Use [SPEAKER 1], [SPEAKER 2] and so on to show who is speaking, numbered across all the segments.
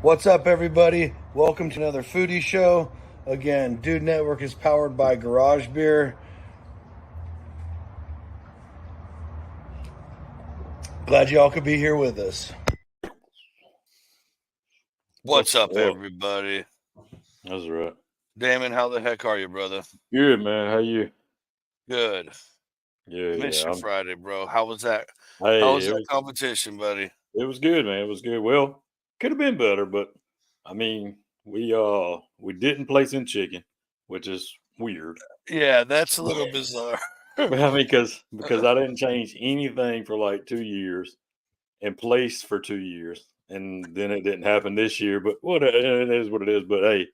[SPEAKER 1] What's up, everybody? Welcome to another foodie show. Again, Dude Network is powered by Garage Beer. Glad y'all could be here with us.
[SPEAKER 2] What's up, everybody?
[SPEAKER 3] That's right.
[SPEAKER 2] Damon, how the heck are you, brother?
[SPEAKER 3] Good, man. How you?
[SPEAKER 2] Good.
[SPEAKER 3] Yeah,
[SPEAKER 2] Missed
[SPEAKER 3] yeah.
[SPEAKER 2] you Friday, bro. How was that?
[SPEAKER 3] Hey,
[SPEAKER 2] How was that competition, buddy?
[SPEAKER 3] It was good, man. It was good. Well, could have been better, but I mean, we didn't place in chicken, which is weird.
[SPEAKER 2] Yeah, that's a little bizarre.
[SPEAKER 3] I mean, because I didn't change anything for like 2 years and placed for 2 years, and then it didn't happen this year. But it is what it is. But hey,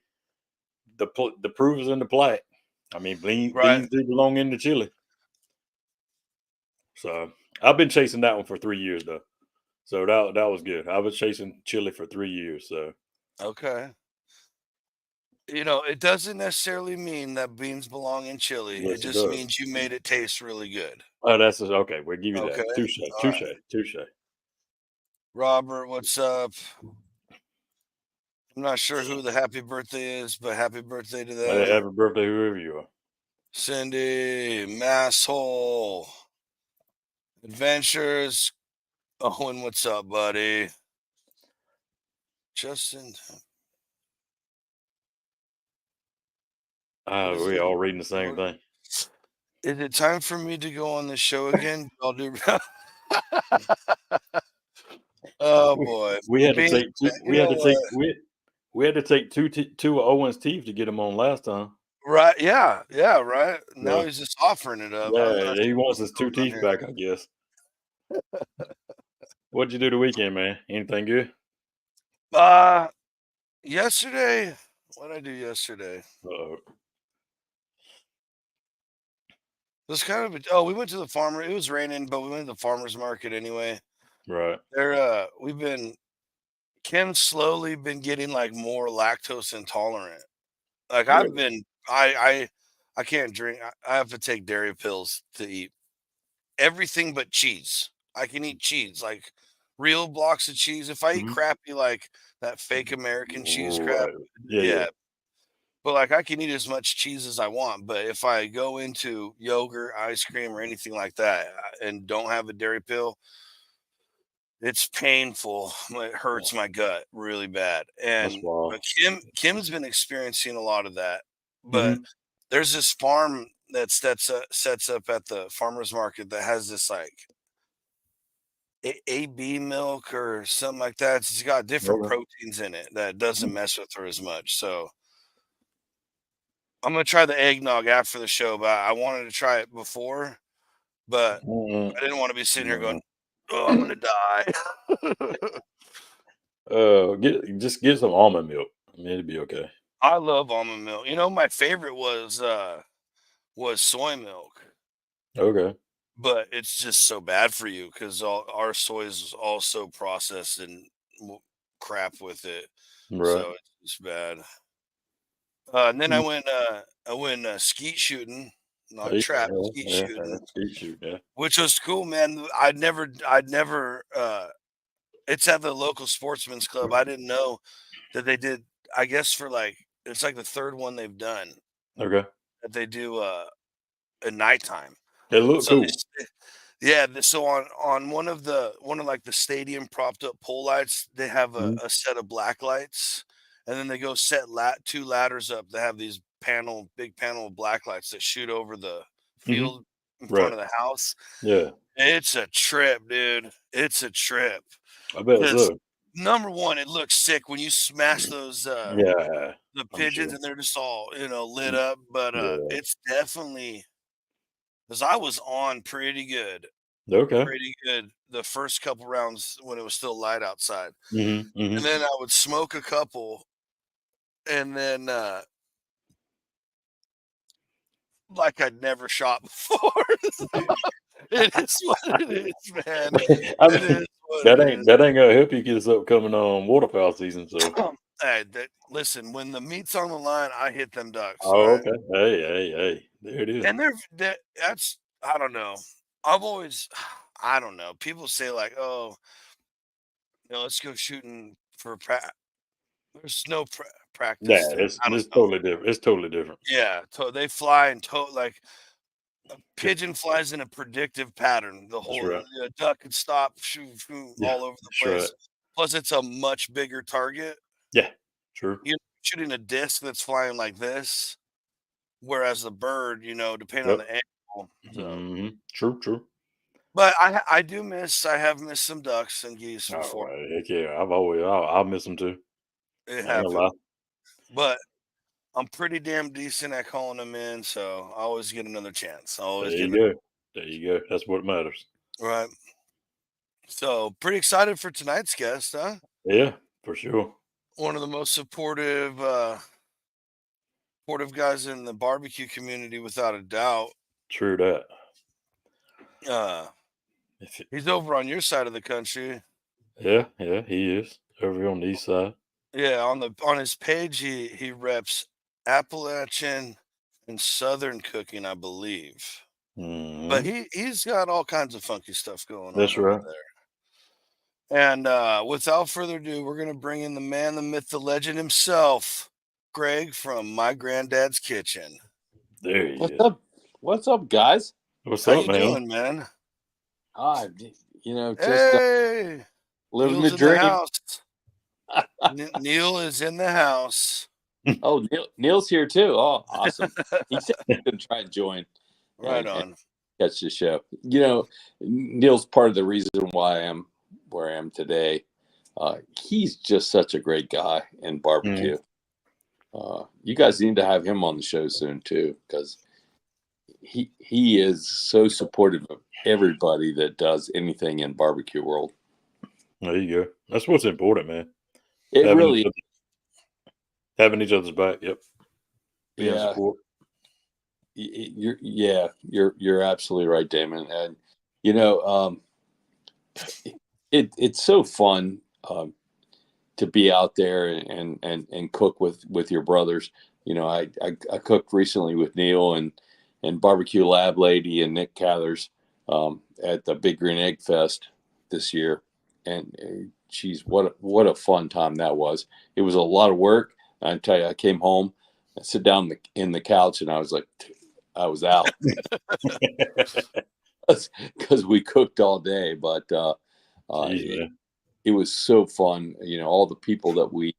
[SPEAKER 3] the proof is in the plaque. I mean, beans do belong in the chili. So I've been chasing that one for 3 years though. So that was good. I was chasing chili for 3 years. So
[SPEAKER 2] Okay. It doesn't necessarily mean that beans belong in chili.
[SPEAKER 3] yes,
[SPEAKER 2] It just means you made it taste really good.
[SPEAKER 3] Oh, that's okay. We'll give you
[SPEAKER 2] Okay.
[SPEAKER 3] that. Touche.
[SPEAKER 2] All
[SPEAKER 3] Touche.
[SPEAKER 2] right.
[SPEAKER 3] Touche.
[SPEAKER 2] Robert, what's up? I'm not sure who the happy birthday is, but happy birthday to them.
[SPEAKER 3] Hey, happy birthday, whoever you are.
[SPEAKER 2] Cindy, Masshole, Adventures. Owen, what's up, buddy? Justin.
[SPEAKER 3] We all reading the same thing.
[SPEAKER 2] Is it time for me to go on the show again? I'll do. Oh boy,
[SPEAKER 3] we had to take two Owens teeth to get him on last time.
[SPEAKER 2] Right? Yeah, right. Now he's just offering it up.
[SPEAKER 3] Yeah, he wants his 2 teeth back, I guess. What'd you do the weekend, man? Anything good?
[SPEAKER 2] Yesterday. What did I do yesterday?
[SPEAKER 3] It
[SPEAKER 2] was kind of we went to the farmer. It was raining, but we went to the farmer's market anyway.
[SPEAKER 3] Right.
[SPEAKER 2] Kim's slowly been getting like more lactose intolerant. Like I've been, I can't drink. I have to take dairy pills to eat everything but cheese. I can eat cheese, like real blocks of cheese. If I eat crappy, like that fake American cheese crap, yeah. But like I can eat as much cheese as I want. But if I go into yogurt, ice cream, or anything like that, and don't have a dairy pill, it's painful. It hurts my gut really bad. And but Kim's been experiencing a lot of that. But there's this farm that sets up at the farmer's market that has this like AB milk or something like that. It's got different proteins in it that doesn't mess with her as much. So I'm gonna try the eggnog after the show, but I wanted to try it before, but I didn't want to be sitting here going, "Oh, I'm gonna die."
[SPEAKER 3] Get some almond milk. I mean, it'd be okay.
[SPEAKER 2] I love almond milk. My favorite was soy milk.
[SPEAKER 3] Okay.
[SPEAKER 2] But it's just so bad for you because our soy is also processed and crap with it.
[SPEAKER 3] Right.
[SPEAKER 2] So it's bad. And then I went skeet shooting, not trap, skeet shooting.
[SPEAKER 3] Skeet shoot, yeah.
[SPEAKER 2] Which was cool, man. I'd never it's at the local sportsman's club. I didn't know that they did, I guess it's like the third one they've done.
[SPEAKER 3] Okay.
[SPEAKER 2] That they do at nighttime.
[SPEAKER 3] They look cool.
[SPEAKER 2] Yeah, so on one of the stadium propped up pole lights, they have a set of black lights, and then they go set 2 ladders up. They have these big panel of black lights that shoot over the field in front of the house.
[SPEAKER 3] Yeah,
[SPEAKER 2] it's a trip, dude. It's a trip.
[SPEAKER 3] I bet so.
[SPEAKER 2] Number one, it looks sick when you smash those the pigeons and they're just all lit up. But it's definitely. Because I was on pretty good.
[SPEAKER 3] Okay.
[SPEAKER 2] Pretty good the first couple rounds when it was still light outside.
[SPEAKER 3] And
[SPEAKER 2] then I would smoke a couple, and then like I'd never shot before. It is what it is, man.
[SPEAKER 3] I mean, that ain't gonna help you get us upcoming on waterfowl season. So
[SPEAKER 2] hey, listen, when the meat's on the line, I hit them ducks.
[SPEAKER 3] Oh, okay. Hey, there it is.
[SPEAKER 2] And that's I don't know. I don't know. People say like, oh, let's go shooting for There's no practice
[SPEAKER 3] Yeah,
[SPEAKER 2] there. I don't
[SPEAKER 3] it's
[SPEAKER 2] know.
[SPEAKER 3] totally different. It's totally different.
[SPEAKER 2] Yeah, they fly and like a pigeon flies in a predictive pattern. The
[SPEAKER 3] That's
[SPEAKER 2] whole
[SPEAKER 3] right.
[SPEAKER 2] duck can stop, shoot,
[SPEAKER 3] Yeah,
[SPEAKER 2] all over the
[SPEAKER 3] that's right.
[SPEAKER 2] place. Plus, it's a much bigger target.
[SPEAKER 3] Yeah, true.
[SPEAKER 2] You're shooting a disc that's flying like this, whereas the bird, depending on
[SPEAKER 3] Yep.
[SPEAKER 2] the angle. So,
[SPEAKER 3] True.
[SPEAKER 2] but I have missed some ducks and geese
[SPEAKER 3] Oh,
[SPEAKER 2] before.
[SPEAKER 3] heck yeah. I'll miss them too.
[SPEAKER 2] It
[SPEAKER 3] I ain't gonna lie.
[SPEAKER 2] happened, but I'm pretty damn decent at calling them in, so I always get another chance. I
[SPEAKER 3] There
[SPEAKER 2] always get
[SPEAKER 3] you
[SPEAKER 2] another,
[SPEAKER 3] go. There you go. That's what matters.
[SPEAKER 2] right. So pretty excited for tonight's guest, huh?
[SPEAKER 3] Yeah, for sure.
[SPEAKER 2] One of the most supportive guys in the barbecue community, without a doubt.
[SPEAKER 3] True that.
[SPEAKER 2] Uh,
[SPEAKER 3] If it,
[SPEAKER 2] he's over on your side of the country.
[SPEAKER 3] yeah, he is over here on the east side.
[SPEAKER 2] Yeah, on his page, he reps Appalachian and Southern cooking, I believe. But
[SPEAKER 3] Hmm.
[SPEAKER 2] he's got all kinds of funky stuff going on
[SPEAKER 3] That's
[SPEAKER 2] over
[SPEAKER 3] right.
[SPEAKER 2] there. And without further ado, we're gonna bring in the man, the myth, the legend himself, Greg from My Granddad's Kitchen.
[SPEAKER 3] There he
[SPEAKER 4] What's
[SPEAKER 3] is.
[SPEAKER 4] up? What's up, guys?
[SPEAKER 3] What's
[SPEAKER 2] How
[SPEAKER 3] up,
[SPEAKER 2] you
[SPEAKER 3] man?
[SPEAKER 2] doing, man?
[SPEAKER 4] Ah, just
[SPEAKER 2] Hey,
[SPEAKER 4] living
[SPEAKER 2] Neil's
[SPEAKER 4] the
[SPEAKER 2] in the
[SPEAKER 4] dream.
[SPEAKER 2] house. Neil is in the house.
[SPEAKER 4] Oh, Neil's here too. Oh, awesome. He said he's gonna try and join
[SPEAKER 2] Right
[SPEAKER 4] and
[SPEAKER 2] on.
[SPEAKER 4] catch the show. Neil's part of the reason why I'm where I am today. He's just such a great guy in barbecue. You guys need to have him on the show soon too, because he is so supportive of everybody that does anything in barbecue world.
[SPEAKER 3] There you go. That's what's important, man.
[SPEAKER 4] It
[SPEAKER 3] Having
[SPEAKER 4] really,
[SPEAKER 3] having each other's back. Yep. Being
[SPEAKER 4] yeah.
[SPEAKER 3] support.
[SPEAKER 4] You're absolutely right, Damon. And it's so fun to be out there and cook with your brothers. I cooked recently with Neil and Barbecue Lab Lady and Nick Cathers at the Big Green Egg Fest this year, and geez, what a fun time that was. It was a lot of work. I tell you, I came home, I sit down in the couch, and I was like, I was out because we cooked all day. But
[SPEAKER 3] Jeez, man.
[SPEAKER 4] it was so fun. All the people that we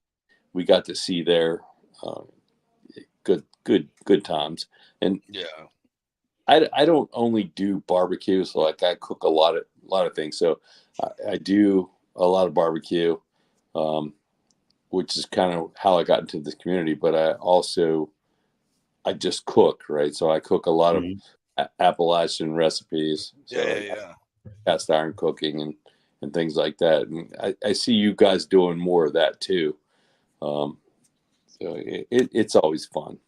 [SPEAKER 4] got to see there. Good times. And
[SPEAKER 2] Yeah.
[SPEAKER 4] I don't only do barbecue, so like I cook a lot of things. So I do a lot of barbecue, which is kind of how I got into this community. But I just cook, right? So I cook a lot of Appalachian recipes. So
[SPEAKER 2] Yeah.
[SPEAKER 4] cast iron cooking and things like that. And I see you guys doing more of that too. So it's always fun.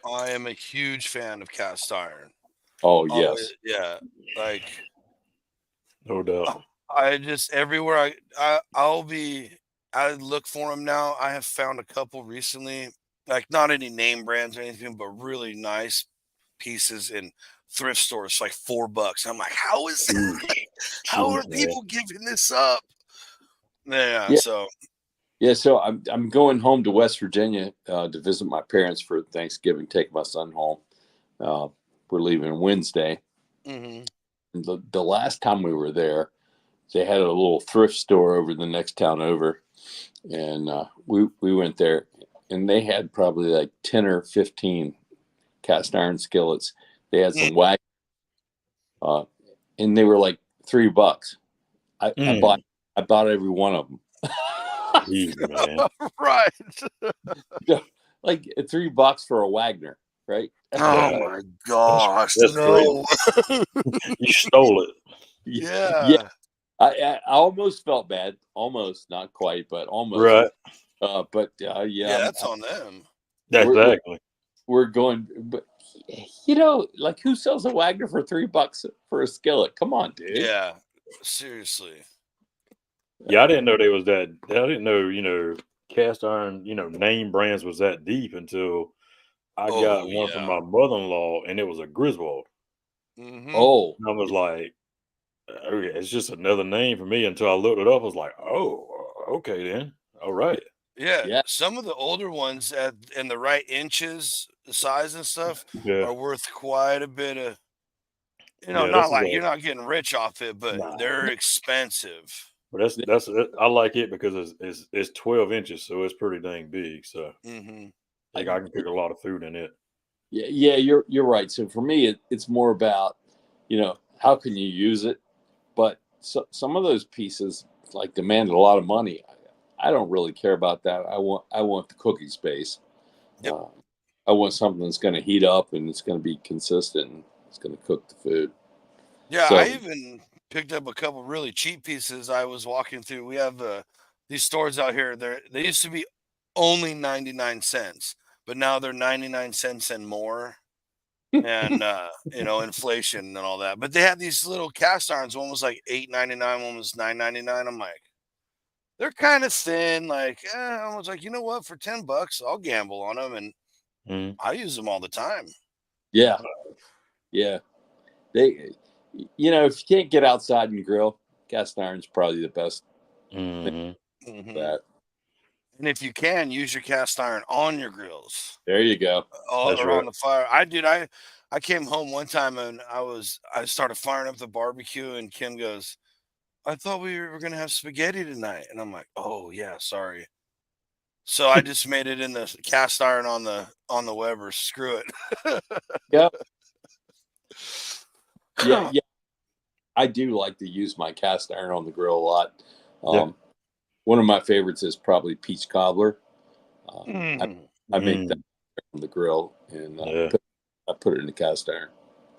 [SPEAKER 2] I am a huge fan of cast iron.
[SPEAKER 4] Oh yes.
[SPEAKER 2] Yeah. Like
[SPEAKER 3] No doubt.
[SPEAKER 2] I just everywhere I look for them now. I have found a couple recently, like not any name brands or anything, but really nice pieces in thrift stores, like $4. I'm like, how is how are
[SPEAKER 3] Jeez, man.
[SPEAKER 2] people giving this up? Yeah.
[SPEAKER 4] Yeah.
[SPEAKER 2] So
[SPEAKER 4] Yeah, so I'm going home to West Virginia to visit my parents for Thanksgiving. Take my son home. We're leaving Wednesday.
[SPEAKER 2] mhm.
[SPEAKER 4] And the last time we were there, they had a little thrift store over the next town over, and we went there, and they had probably like 10 or 15 cast iron skillets. They had some wag, and they were like $3. I bought every one of them.
[SPEAKER 3] Jeez, man.
[SPEAKER 2] Right.
[SPEAKER 4] Like $3 for a Wagner, right?
[SPEAKER 2] Oh my gosh.
[SPEAKER 3] That's
[SPEAKER 2] No.
[SPEAKER 3] You stole it.
[SPEAKER 2] Yeah.
[SPEAKER 4] I almost felt bad, almost, not quite, but almost.
[SPEAKER 3] Right.
[SPEAKER 4] But
[SPEAKER 2] Yeah, that's on them.
[SPEAKER 3] Exactly.
[SPEAKER 4] We're going, but like who sells a Wagner for $3 for a skillet? Come on, dude.
[SPEAKER 2] Yeah. Seriously.
[SPEAKER 3] Yeah, I didn't know they was that. I didn't know, cast iron, name brands was that deep until I got one from my mother-in-law, and it was a Griswold.
[SPEAKER 2] Mhm.
[SPEAKER 4] Oh,
[SPEAKER 3] And I was like, okay, it's just another name for me until I looked it up. I was like, oh, okay then. All right.
[SPEAKER 2] Yeah,
[SPEAKER 4] Yeah.
[SPEAKER 2] some of the older ones in the right inches, the size and stuff,
[SPEAKER 3] Yeah.
[SPEAKER 2] are worth quite a bit of.
[SPEAKER 3] Yeah,
[SPEAKER 2] Not like you're not getting rich off it, but
[SPEAKER 3] nah.
[SPEAKER 2] they're expensive.
[SPEAKER 3] But I like it because it's 12 inches, so it's pretty dang big. So
[SPEAKER 2] Hmm.
[SPEAKER 3] I can cook a lot of food in it.
[SPEAKER 4] Yeah, you're right. So for me, it's more about, how can you use it? But some of those pieces like demand a lot of money. I don't really care about that. I want the cooking space.
[SPEAKER 2] Yep.
[SPEAKER 4] I want something that's going to heat up and it's going to be consistent. And it's going to cook the food.
[SPEAKER 2] Yeah, I
[SPEAKER 4] So
[SPEAKER 2] even picked up a couple really cheap pieces. I was walking through. We have these stores out here. They used to be only 99 cents, but now they're 99 cents and more. And inflation and all that. But they had these little cast irons. One was like $8.99, one was $9.99. I'm like, they're kind of thin. Like, I was like, you know what? For $10, I'll gamble on them, and
[SPEAKER 3] Mhm.
[SPEAKER 2] I use them all the time.
[SPEAKER 4] yeah, they, if you can't get outside and grill, cast iron's probably the best thing
[SPEAKER 3] Mhm.
[SPEAKER 4] for
[SPEAKER 2] Hmm.
[SPEAKER 4] that.
[SPEAKER 2] And if you can, use your cast iron on your grills
[SPEAKER 4] There you go.
[SPEAKER 3] That's
[SPEAKER 2] or on
[SPEAKER 3] right.
[SPEAKER 2] the fire. I came home one time and I started firing up the barbecue, and Kim goes, I thought we were gonna have spaghetti tonight. And I'm like, oh yeah, sorry. So I just made it in the cast iron on the Weber. Screw it.
[SPEAKER 4] Yep. Yeah. I do like to use my cast iron on the grill a lot.
[SPEAKER 3] Yeah.
[SPEAKER 4] One of my favorites is probably peach cobbler. I,
[SPEAKER 2] Mm.
[SPEAKER 4] I make that
[SPEAKER 3] Mm.
[SPEAKER 4] on the grill and
[SPEAKER 3] Yeah.
[SPEAKER 4] I put it in the cast iron.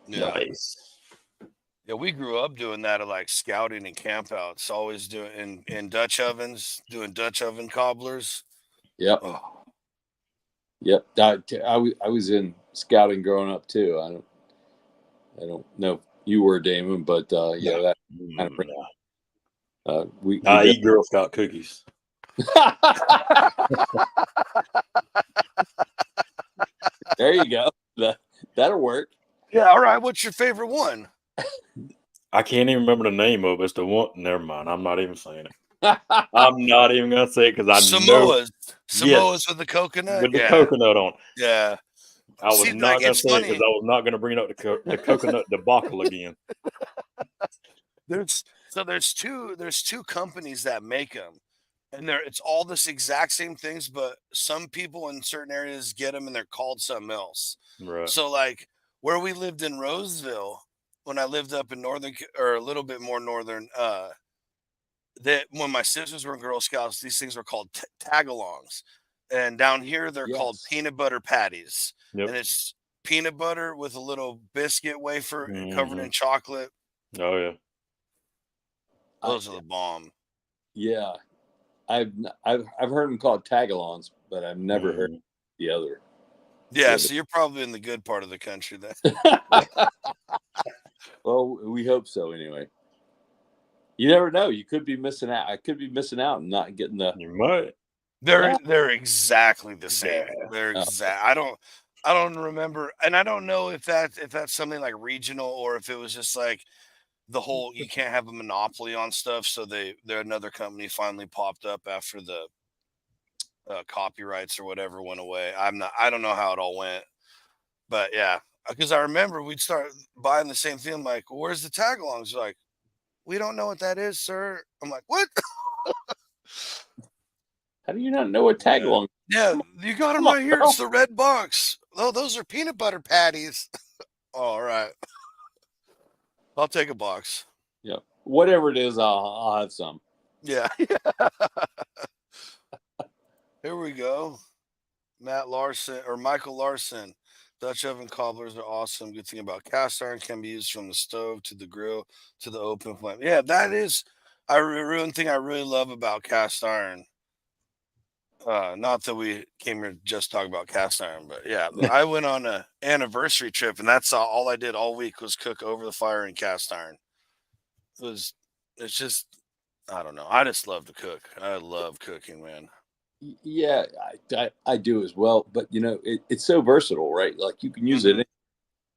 [SPEAKER 2] Yeah.
[SPEAKER 3] Nice.
[SPEAKER 2] Yeah, we grew up doing that at like scouting and campouts, always doing in Dutch ovens, doing Dutch oven cobblers.
[SPEAKER 4] Yep.
[SPEAKER 2] Oh,
[SPEAKER 4] Yep. I was in scouting growing up too. I don't know if you were, Damon, but yeah,
[SPEAKER 3] No.
[SPEAKER 4] that kind of
[SPEAKER 3] No.
[SPEAKER 4] we
[SPEAKER 3] I
[SPEAKER 4] did.
[SPEAKER 3] eat Girl Scout cookies.
[SPEAKER 4] There you go. That'll work.
[SPEAKER 2] yeah. All right. What's your favorite one?
[SPEAKER 3] I can't even remember the name of it. It's the one. Never mind. I'm not even saying it. I'm not even gonna say it because I know.
[SPEAKER 2] Samoas.
[SPEAKER 3] Yes,
[SPEAKER 2] Samoas with the coconut.
[SPEAKER 3] with the
[SPEAKER 2] Yeah.
[SPEAKER 3] coconut on.
[SPEAKER 2] Yeah.
[SPEAKER 3] I was
[SPEAKER 2] See, like
[SPEAKER 3] not gonna
[SPEAKER 2] it's
[SPEAKER 3] say it because
[SPEAKER 2] funny.
[SPEAKER 3] I was not gonna bring up the coconut debacle again.
[SPEAKER 2] There's two companies that make them, and it's all this exact same things, but some people in certain areas get them and they're called something else.
[SPEAKER 3] Right.
[SPEAKER 2] So like where we lived in Roseville, when I lived up in or a little bit more northern, that when my sisters were in Girl Scouts, these things were called tagalongs, and down here they're called
[SPEAKER 4] Yes.
[SPEAKER 2] peanut butter patties,
[SPEAKER 3] Yep.
[SPEAKER 2] and it's peanut butter with a little biscuit wafer covered in
[SPEAKER 3] Mhm.
[SPEAKER 2] chocolate.
[SPEAKER 3] Oh yeah.
[SPEAKER 2] Those are the bomb.
[SPEAKER 4] Yeah. I've heard them called tagalongs, but I've never heard
[SPEAKER 3] Mhm.
[SPEAKER 4] the other.
[SPEAKER 2] Yeah, so you're probably in the good part of the country then.
[SPEAKER 4] Well, we hope so anyway. You never know. You could be missing out. I could be missing out and not getting the.
[SPEAKER 3] You might.
[SPEAKER 2] They're exactly the same.
[SPEAKER 3] Yeah.
[SPEAKER 2] They're
[SPEAKER 4] Oh,
[SPEAKER 2] exact. I don't remember, and I don't know if that's something like regional or if it was just like the whole you can't have a monopoly on stuff. So they're another company finally popped up after the copyrights or whatever went away. I don't know how it all went, but yeah, because I remember we'd start buying the same thing. I'm like, well, where's the tagalongs? They're like, we don't know what that is, sir. I'm like, what?
[SPEAKER 4] how do you not know what
[SPEAKER 3] Yeah.
[SPEAKER 4] tagalong?
[SPEAKER 2] Yeah, you got them
[SPEAKER 4] Come on,
[SPEAKER 2] right here.
[SPEAKER 4] bro.
[SPEAKER 2] It's the red box. Oh, those are peanut butter patties. All right. I'll take a box.
[SPEAKER 4] Yeah. Whatever it is, I'll have some.
[SPEAKER 2] Yeah. Here we go. Matt Larson or Michael Larson. Dutch oven cobblers are awesome. Good thing about cast iron can be used from the stove to the grill to the open flame. Yeah, that is one thing I really love about cast iron. Not that we came here to just talk about cast iron, but yeah, I went on a anniversary trip and that's all I did all week was cook over the fire in cast iron. It's just I don't know. I just love to cook. I love cooking, man.
[SPEAKER 4] Yeah, I do as well. But it's so versatile, right? Like you can use
[SPEAKER 2] Mhm.
[SPEAKER 4] it.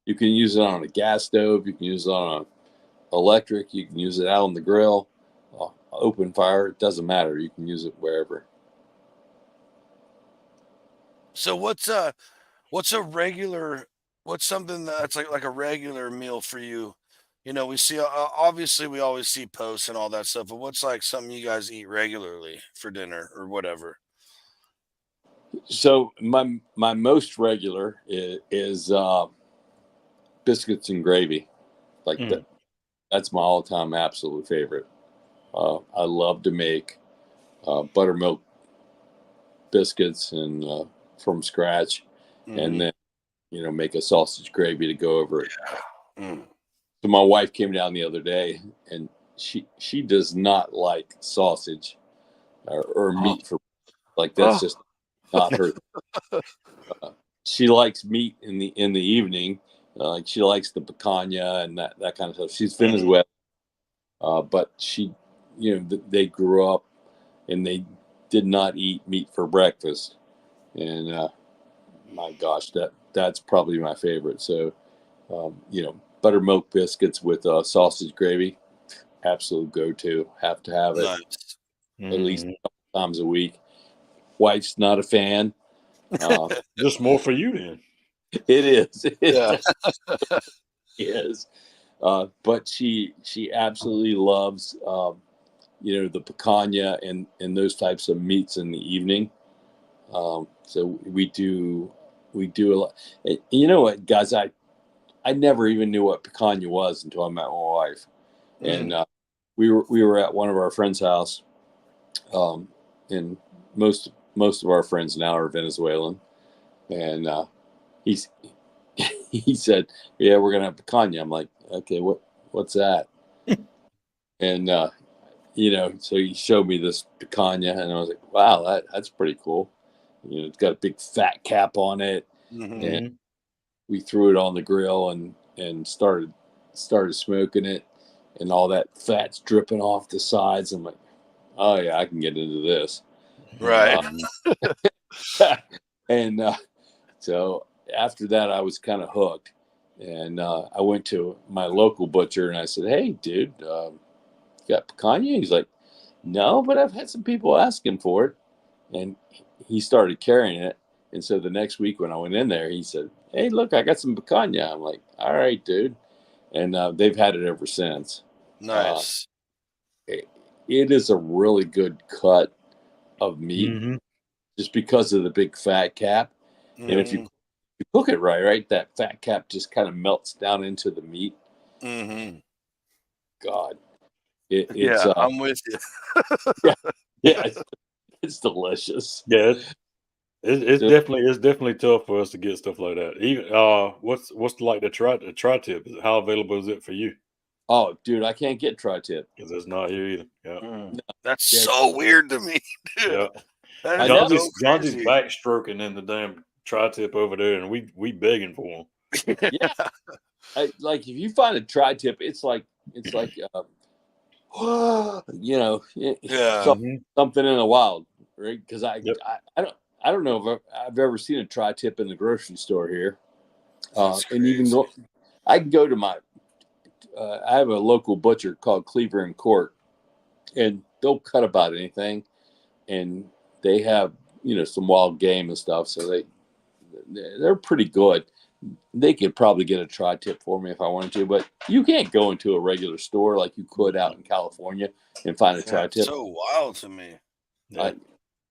[SPEAKER 4] You can use it on a gas stove. You can use it on a electric. You can use it out on the grill, open fire. It doesn't matter. You can use it wherever.
[SPEAKER 2] So what's a regular, what's something that's like a regular meal for you? You know, we see obviously we always see posts and all that stuff, but what's like something you guys eat regularly for dinner or whatever?
[SPEAKER 4] So my most regular is biscuits and gravy. Like
[SPEAKER 3] Mm.
[SPEAKER 4] that's my all time absolute favorite. I love to make buttermilk biscuits and from scratch, and
[SPEAKER 2] Hmm.
[SPEAKER 4] then make a sausage gravy to go over it.
[SPEAKER 2] Mm.
[SPEAKER 4] So my wife came down the other day, and she does not like sausage or
[SPEAKER 2] Oh,
[SPEAKER 4] meat for like that's
[SPEAKER 2] oh,
[SPEAKER 4] just not her. She likes meat in the evening. Like she likes the picanha and that kind of stuff. She's
[SPEAKER 2] mhm.
[SPEAKER 4] Venezuelan, but they grew up and they did not eat meat for breakfast. And my gosh, that's probably my favorite. So buttermilk biscuits with sausage gravy, absolute go-to. Have to have it
[SPEAKER 2] Nice.
[SPEAKER 4] at least
[SPEAKER 3] Mm.
[SPEAKER 4] a couple times a week. Wife's not a fan. Uh,
[SPEAKER 3] Just more for you then.
[SPEAKER 4] it is. It
[SPEAKER 2] Yeah.
[SPEAKER 4] is. But she absolutely loves the picanha and those types of meats in the evening. So we do a lot. And you know what, guys? I never even knew what picanha was until I met my wife, and
[SPEAKER 2] Mm.
[SPEAKER 4] we were at one of our friends' house, um, and most of our friends now are Venezuelan, and he's he said, "Yeah, we're gonna have picanha." I'm like, "Okay, what's that?" And so he showed me this picanha, and I was like, "Wow, that's pretty cool." It's got a big fat cap on it,
[SPEAKER 2] Hmm.
[SPEAKER 4] and
[SPEAKER 3] Mm.
[SPEAKER 4] we threw it on the grill and started smoking it, and all that fat's dripping off the sides. I'm like, "Oh yeah, I can get into this."
[SPEAKER 2] Right.
[SPEAKER 4] Uh,
[SPEAKER 3] Mm.
[SPEAKER 4] and so after that, I was kind of hooked, and I went to my local butcher and I said, "Hey, dude, you got picanha?" He's like, "No, but I've had some people asking for it," and he started carrying it. And so the next week when I went in there, he said, "Hey, look, I got some picanha." I'm like, "All right, dude," and they've had it ever since. Uh,
[SPEAKER 2] Nice.
[SPEAKER 4] it, it is a really good cut of meat
[SPEAKER 3] Mm.
[SPEAKER 4] just because of the big fat cap. And if
[SPEAKER 2] Hmm.
[SPEAKER 4] you cook it right, that fat cap just kind of melts down into the meat.
[SPEAKER 2] Hmm.
[SPEAKER 4] God, it's
[SPEAKER 2] Yeah, I'm with you.
[SPEAKER 4] yeah, yeah, it's delicious.
[SPEAKER 3] Yeah, it's
[SPEAKER 4] So,
[SPEAKER 3] definitely tough for us to get stuff like that. Even what's like the tri tip? How available is it for you?
[SPEAKER 4] oh, dude, I can't get tri-tip.
[SPEAKER 3] Because it's not here either. Yeah,
[SPEAKER 2] Mm.
[SPEAKER 4] No,
[SPEAKER 2] That's
[SPEAKER 4] yeah,
[SPEAKER 2] so weird to me, dude.
[SPEAKER 3] yeah.
[SPEAKER 2] That
[SPEAKER 4] I
[SPEAKER 2] is
[SPEAKER 4] know.
[SPEAKER 2] so
[SPEAKER 3] John's
[SPEAKER 2] crazy.
[SPEAKER 3] backstroking in the damn tri tip over there, and we begging for
[SPEAKER 4] Yeah, like if you find a tri-tip, it's like
[SPEAKER 2] Yeah.
[SPEAKER 3] him.
[SPEAKER 4] something in the wild, right? Because I,
[SPEAKER 3] Yep.
[SPEAKER 4] I I don't I don't know if I've ever seen a tri-tip in the grocery store here.
[SPEAKER 2] That's
[SPEAKER 4] And even
[SPEAKER 2] crazy.
[SPEAKER 4] though I can go to I have a local butcher called Cleaver and Court, and they'll cut about anything, and they have some wild game and stuff, so they're pretty good. They could probably get a tri-tip for me if I wanted to, but you can't go into a regular store like you could out in California and find a
[SPEAKER 2] Yeah, it's
[SPEAKER 4] tri-tip.
[SPEAKER 2] so wild to me.
[SPEAKER 3] Yeah.
[SPEAKER 4] I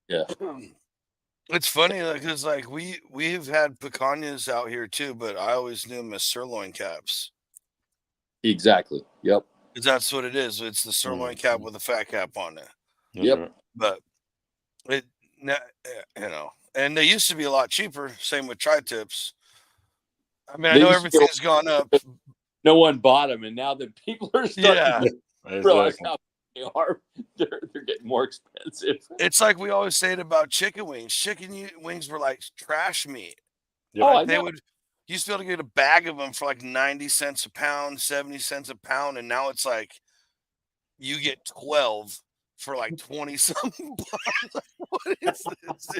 [SPEAKER 4] Yeah,
[SPEAKER 2] It's funny because like we've had picanhas out here too, but I always knew them as sirloin caps.
[SPEAKER 4] exactly. Yep,
[SPEAKER 2] 'Cause that's what it is. It's the sirloin cap
[SPEAKER 3] Mhm.
[SPEAKER 2] with a fat cap on it.
[SPEAKER 3] That's
[SPEAKER 4] yep.
[SPEAKER 3] right.
[SPEAKER 2] But it, and they used to be a lot cheaper. Same with tri-tips. I mean, I
[SPEAKER 4] They
[SPEAKER 2] know
[SPEAKER 4] used to get
[SPEAKER 2] everything's gone up.
[SPEAKER 4] no one bought them, and now that people are starting
[SPEAKER 2] Yeah,
[SPEAKER 4] to
[SPEAKER 3] Yeah.
[SPEAKER 4] realize
[SPEAKER 3] Exactly.
[SPEAKER 4] how they are, they're getting more expensive.
[SPEAKER 2] it's like we always said about chicken wings. Wings were like trash meat.
[SPEAKER 3] Yep.
[SPEAKER 4] Oh,
[SPEAKER 2] Like
[SPEAKER 4] I
[SPEAKER 2] they
[SPEAKER 4] know.
[SPEAKER 2] would used to be able to get a bag of them for like 90 cents a pound, 70 cents a pound, and now it's like you get 12 for like 20 something bucks. Like, what is this,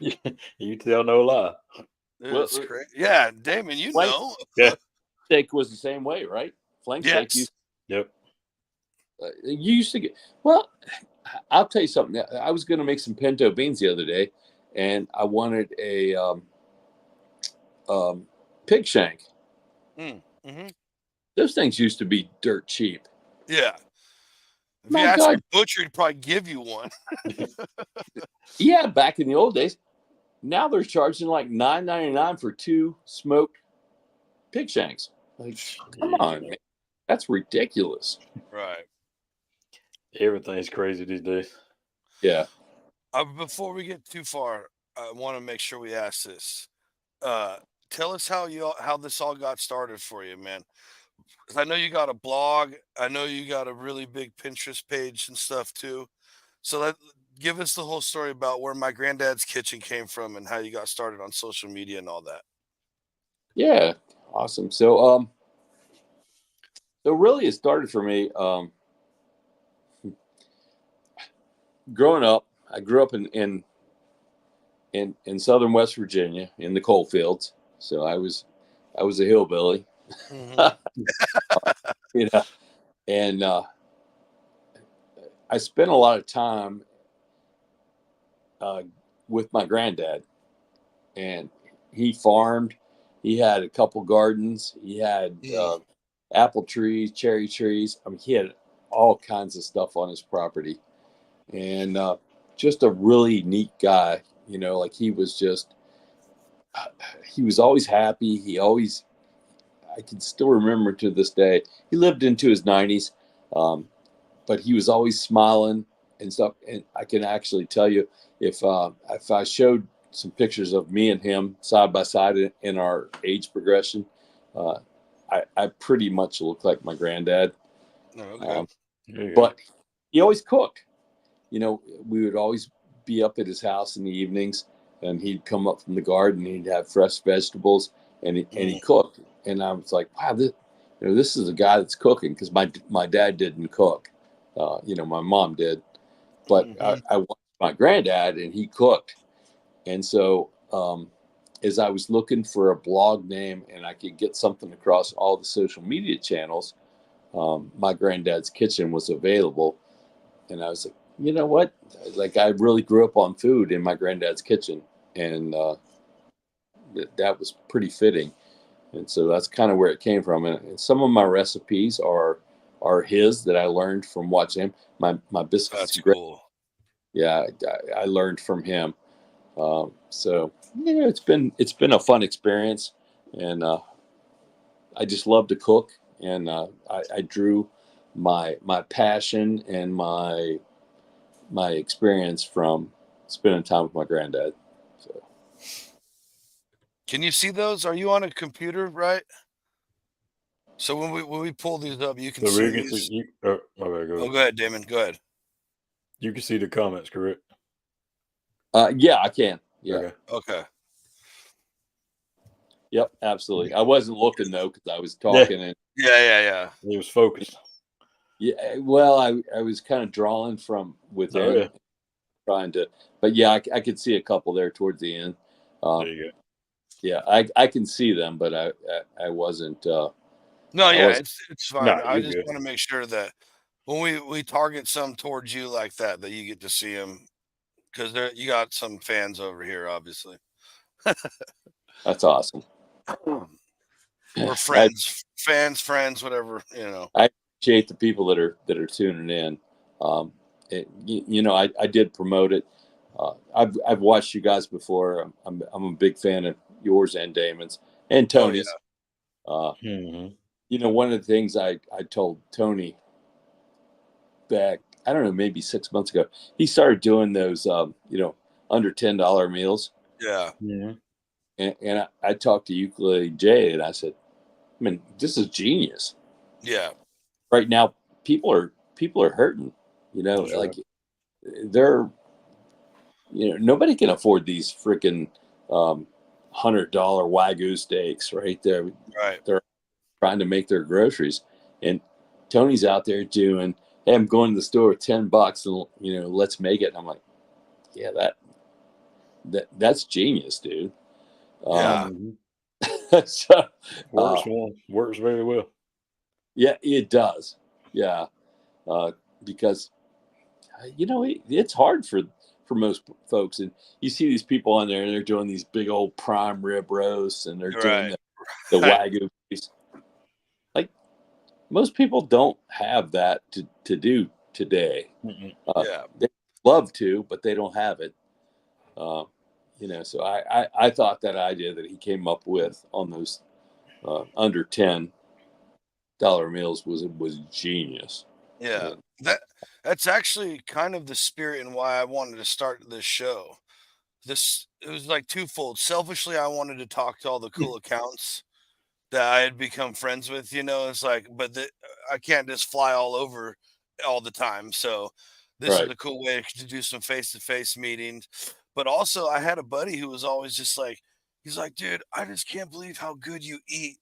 [SPEAKER 2] dude?
[SPEAKER 3] You tell no lie.
[SPEAKER 2] Dude,
[SPEAKER 4] Well,
[SPEAKER 2] it's crazy. Yeah, Damon, you
[SPEAKER 4] flank
[SPEAKER 2] know.
[SPEAKER 3] Yeah.
[SPEAKER 4] steak was the same way, right? Flank steak
[SPEAKER 2] Yes.
[SPEAKER 3] Yep.
[SPEAKER 4] you used to get. Well, I'll tell you something. I was going to make some pinto beans the other day, and I wanted a pig shank.
[SPEAKER 2] Mm-hmm.
[SPEAKER 4] Those things used to be dirt cheap.
[SPEAKER 2] Yeah. If you
[SPEAKER 4] My
[SPEAKER 2] ask
[SPEAKER 4] God.
[SPEAKER 2] your butcher, he'd probably give you one.
[SPEAKER 4] Yeah, back in the old days. Now they're charging like $9.99 for 2 smoked pig shanks. Like, come on, man. That's ridiculous.
[SPEAKER 2] Right.
[SPEAKER 3] Everything's crazy these days.
[SPEAKER 4] Yeah.
[SPEAKER 2] Before we get too far, I want to make sure we ask this. Tell us how this all got started for you, man. 'Cause I know you got a blog. I know you got a really big Pinterest page and stuff too. So give us the whole story about where My Granddad's Kitchen came from and how you got started on social media and all that.
[SPEAKER 4] Yeah. Awesome. So really it started for me growing up. I grew up in southern West Virginia in the coal fields. So I was a hillbilly.
[SPEAKER 2] Mm-hmm.
[SPEAKER 4] You know, and I spent a lot of time with my granddad, and he farmed. He had a couple gardens. He had apple trees, cherry trees. I mean, he had all kinds of stuff on his property, and just a really neat guy. You know, like he was always happy. I can still remember to this day. He lived into his 90s, but he was always smiling and stuff. And I can actually tell you, if I showed some pictures of me and him side by side in our age progression, I pretty much look like my granddad.
[SPEAKER 2] Okay.
[SPEAKER 4] But he always cooked. You know, we would always be up at his house in the evenings, and he'd come up from the garden. He'd have fresh vegetables, and he cooked. And I was like, wow, this is a guy that's cooking, because my dad didn't cook. My mom did, but I watched my granddad, and he cooked. And so as I was looking for a blog name and I could get something across all the social media channels, My Granddad's Kitchen was available. And I was like, you know what? Like, I really grew up on food in my granddad's kitchen, and that was pretty fitting. And so that's kind of where it came from. And some of my recipes are his that I learned from watching him. My biscuits.
[SPEAKER 2] That's cool.
[SPEAKER 4] Yeah, I learned from him. So yeah, it's been a fun experience, and I just love to cook, and I drew my passion and my experience from spending time with my granddad. So,
[SPEAKER 2] Can you see those? Are you on a computer, right? So when we pull these up, you can
[SPEAKER 3] So
[SPEAKER 2] see
[SPEAKER 3] we can
[SPEAKER 2] these.
[SPEAKER 3] see you. Oh, okay,
[SPEAKER 2] Oh, go ahead, Damon. Go ahead.
[SPEAKER 3] You can see the comments, correct?
[SPEAKER 4] yeah, I can. Yeah.
[SPEAKER 3] Okay.
[SPEAKER 2] Okay.
[SPEAKER 4] Yep, absolutely. I wasn't looking though, because I was talking, and
[SPEAKER 2] Yeah.
[SPEAKER 3] He was focused.
[SPEAKER 4] yeah. Well, I was kind of drawing from within,
[SPEAKER 3] Oh, yeah.
[SPEAKER 4] trying to, but yeah, I could see a couple there towards the end.
[SPEAKER 3] There you go.
[SPEAKER 4] Yeah, I can see them, but I wasn't.
[SPEAKER 2] No,
[SPEAKER 4] I
[SPEAKER 2] yeah,
[SPEAKER 4] wasn't.
[SPEAKER 2] it's fine.
[SPEAKER 3] No,
[SPEAKER 2] I
[SPEAKER 3] you're
[SPEAKER 2] just
[SPEAKER 3] good.
[SPEAKER 2] want to make sure that when we target some towards you like that you get to see them, because you got some fans over here, obviously.
[SPEAKER 4] That's awesome.
[SPEAKER 2] Or friends, friends, whatever,
[SPEAKER 4] I appreciate the people that are tuning in. I did promote it. I've watched you guys before. I'm a big fan of yours and Damon's and
[SPEAKER 2] Oh yeah.
[SPEAKER 4] Tony's.
[SPEAKER 3] Mm-hmm.
[SPEAKER 4] One of the things I told Tony back, I don't know, maybe 6 months ago, he started doing those, under $10 meals.
[SPEAKER 2] Yeah.
[SPEAKER 3] Mm-hmm.
[SPEAKER 4] And I talked to Ukulele Jay, and I said, I mean, this is genius.
[SPEAKER 2] Yeah.
[SPEAKER 4] Right now, people are hurting.
[SPEAKER 3] That's
[SPEAKER 4] Like
[SPEAKER 3] right.
[SPEAKER 4] they're, nobody can afford these freaking $100 Wagyu steaks, right?
[SPEAKER 2] Right.
[SPEAKER 4] They're trying to make their groceries, and Tony's out there doing, hey, I'm going to the store with $10, and let's make it. And I'm like, yeah, that's genius, dude.
[SPEAKER 2] Yeah.
[SPEAKER 4] So
[SPEAKER 3] Works very well.
[SPEAKER 4] yeah, it does. Yeah, because it's hard for most folks. And you see these people on there and they're doing these big old prime rib roasts and they're doing the Wagyu piece. Like most people don't have that to do today. They love to, but they don't have it. So I thought that idea that he came up with on those under $10 meals was genius.
[SPEAKER 2] Yeah, that's actually kind of the spirit and why I wanted to start this show. It was like twofold. Selfishly, I wanted to talk to all the cool accounts that I had become friends with. It's like, but I can't just fly all over all the time. So this is a cool way to do some face-to-face meetings. But also, I had a buddy who was always just like, he's like, dude, I just can't believe how good you eat.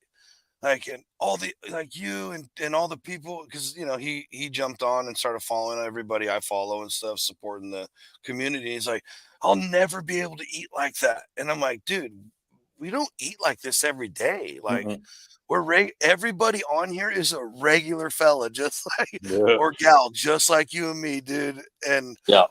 [SPEAKER 2] Like, and all the like you and all the people, because he jumped on and started following everybody I follow and stuff, supporting the community. He's like, I'll never be able to eat like that. And I'm like, dude, we don't eat like this every day. Like everybody on here is a regular fella, just like or gal, just like you and me, dude. And that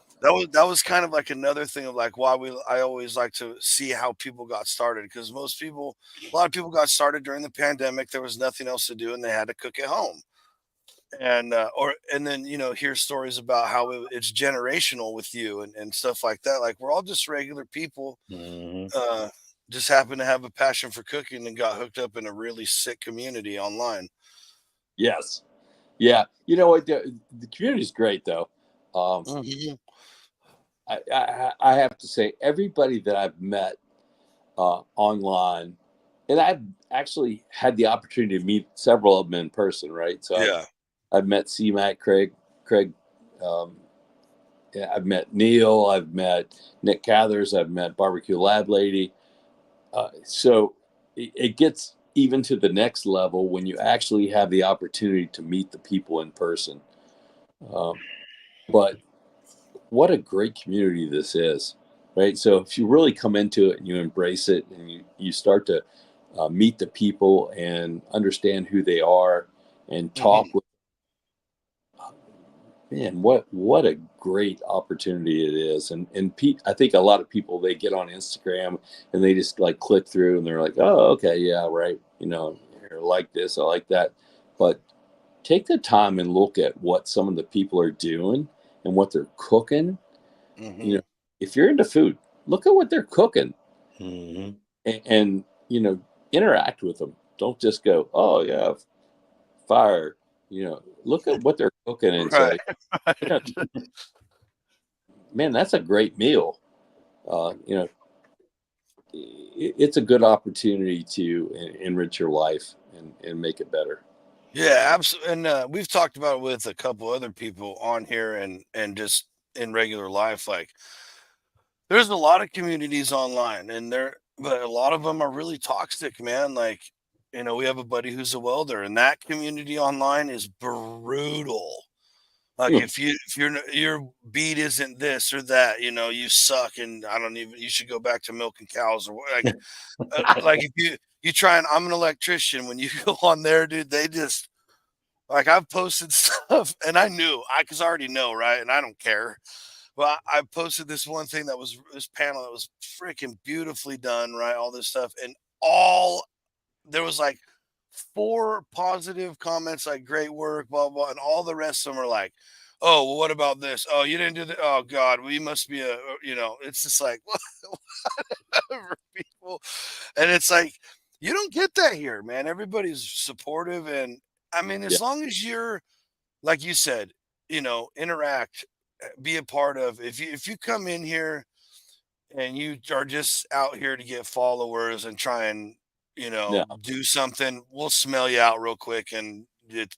[SPEAKER 2] was kind of like another thing of like why I always like to see how people got started, because a lot of people got started during the pandemic. There was nothing else to do and they had to cook at home. And then hear stories about how it's generational with you and stuff like that. Like we're all just regular people, just happen to have a passion for cooking and got hooked up in a really sick community online.
[SPEAKER 4] Yes, yeah. You know what? The community is great though. I have to say, everybody that I've met online, and I've actually had the opportunity to meet several of them in person, right? So I've met C-Mac, Craig, I've met Neil, I've met Nick Cathers, I've met Barbecue Lab Lady. So it gets even to the next level when you actually have the opportunity to meet the people in person. But what a great community this is, right? So if you really come into it and you embrace it and you start to meet the people and understand who they are and talk with, man, what a great opportunity it is. And Pete, I think a lot of people, they get on Instagram and they just like click through and they're like, oh, okay, yeah, right. I like this, I like that. But take the time and look at what some of the people are doing and what they're cooking. If you're into food, look at what they're cooking and interact with them. Don't just go, oh yeah, fire. Look at what they're cooking and say, man, that's a great meal. It's a good opportunity to enrich your life and make it better.
[SPEAKER 2] Yeah, absolutely. And we've talked about it with a couple other people on here and just in regular life. Like there's a lot of communities online but a lot of them are really toxic, man. Like, we have a buddy who's a welder and that community online is brutal. Like if your beat isn't this or that, you suck and you should go back to milking cows or like, like if you try and I'm an electrician, when you go on there, dude, they just like I've posted stuff and because I already know, right? And I don't care. But I posted this one thing that was this panel that was freaking beautifully done, right? All this stuff. And there was like 4 positive comments, like great work, blah, blah. And all the rest of them are like, oh, well, what about this? Oh, you didn't do that. Oh God, we must be it's just like, whatever, people. And it's like, you don't get that here, man. Everybody's supportive. And I mean, as long as you're, like you said, interact, be a part of, if you come in here and you are just out here to get followers and try and do something, we'll smell you out real quick and it's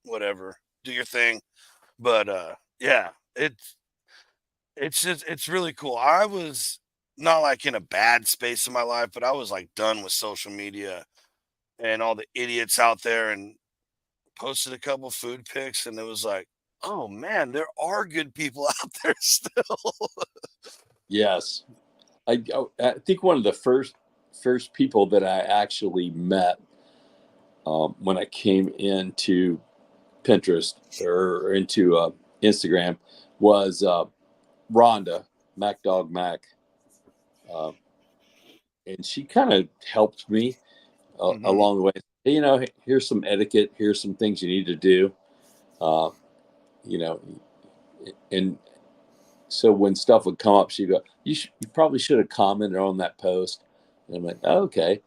[SPEAKER 2] whatever, do your thing. But it's really cool. I was not like in a bad space in my life, but I was like done with social media and all the idiots out there, and posted a couple food pics and it was like, oh man, there are good people out there still.
[SPEAKER 4] Yes. I think one of the first people that I actually met when I came into Pinterest or into Instagram was Rhonda Mac Dog Mac, and she kind of helped me along the way. You know, here's some etiquette. Here's some things you need to do. You know, and so when stuff would come up, she'd go, you probably should have commented on that post. And I'm like, oh, okay.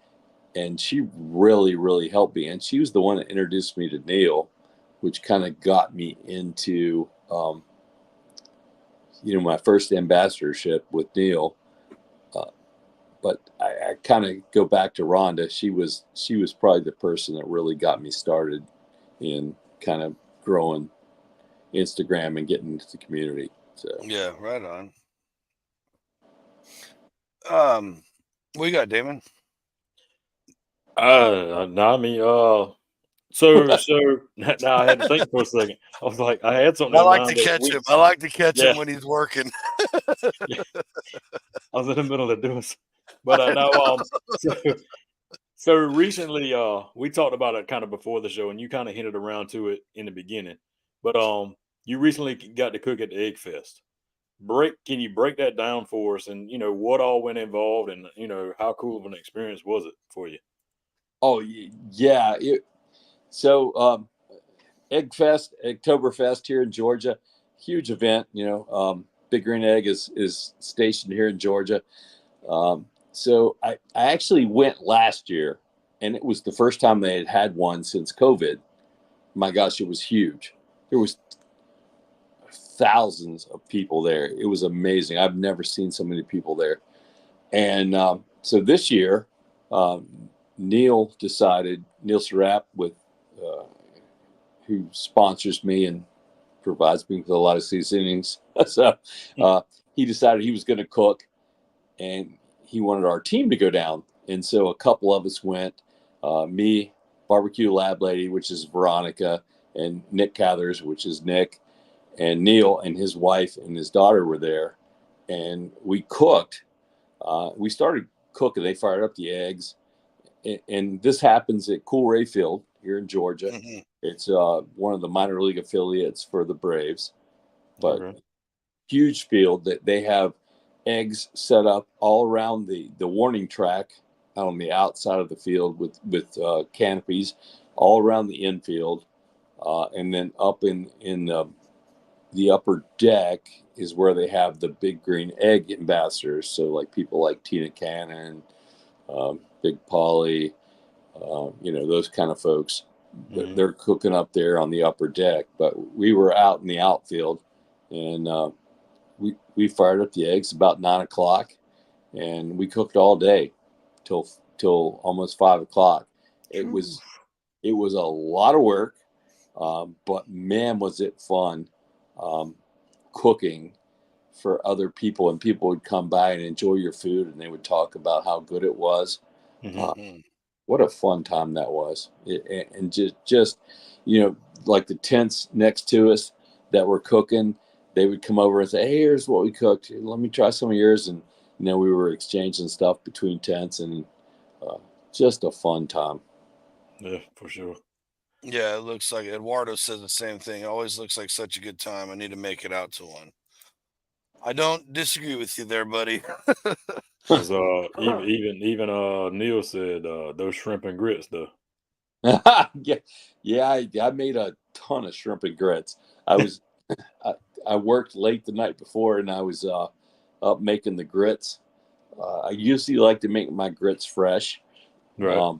[SPEAKER 4] And she really, really helped me. And she was the one that introduced me to Neil, which kind of got me into, you know, my first ambassadorship with Neil. But I kind of go back to Rhonda. She was probably the person that really got me started in kind of growing Instagram and getting into the community. So
[SPEAKER 2] Yeah, right on. What you got, Damon?
[SPEAKER 3] No, I mean, so now I had to think for a second. I was like, I had something
[SPEAKER 2] I
[SPEAKER 3] in
[SPEAKER 2] like
[SPEAKER 3] mind
[SPEAKER 2] to
[SPEAKER 3] that
[SPEAKER 2] catch him. I like to catch him when he's working.
[SPEAKER 3] I was in the middle of doing something. But no, so recently we talked about it kind of before the show, and you kind of hinted around to it in the beginning. But you recently got to cook at the Egg Fest. Can you break that down for us, and you know what all went involved, and you know how cool of an experience was it for you?
[SPEAKER 4] Oh yeah. So Egg Fest, Oktoberfest here in Georgia, huge event. You know, Big Green Egg is stationed here in Georgia. So I actually went last year, and it was the first time they had one since COVID. My gosh, it was huge. There was thousands of people there. It was amazing. I've never seen so many people there. And so this year, Neil Serap, with who sponsors me and provides me with a lot of seasonings. So he decided he was going to cook, and he wanted our team to go down. And so a couple of us went, me, Barbecue Lab Lady, which is Veronica, and Nick Cathers, which is Nick, and Neil and his wife and his daughter were there. And we cooked. We started cooking. They fired up the eggs. And this happens at Cool Field here in Georgia.
[SPEAKER 2] Mm-hmm.
[SPEAKER 4] It's one of the minor league affiliates for the Braves, but huge field that they have eggs set up all around the warning track on the outside of the field with canopies all around the infield, and then up in the upper deck is where they have the Big Green Egg ambassadors. So like people like Tina Cannon, Big Polly, you know, those kind of folks. Mm-hmm. They're cooking up there on the upper deck, but we were out in the outfield, and we fired up the eggs about 9:00, and we cooked all day till almost 5:00. It was a lot of work, but man, was it fun cooking for other people, and people would come by and enjoy your food, and they would talk about how good it was. Mm-hmm. What a fun time that was. And just, you know, like the tents next to us that were cooking, they would come over and say, hey, here's what we cooked. Let me try some of yours. And, you know, we were exchanging stuff between tents, and just a fun time.
[SPEAKER 3] Yeah, for sure.
[SPEAKER 2] Yeah, it looks like Eduardo says the same thing. It always looks like such a good time. I need to make it out to one. I don't disagree with you there, buddy.
[SPEAKER 3] Because even Neil said those shrimp and grits though.
[SPEAKER 4] yeah, I made a ton of shrimp and grits. I worked late the night before, and I was up making the grits. I usually like to make my grits fresh.
[SPEAKER 3] Right.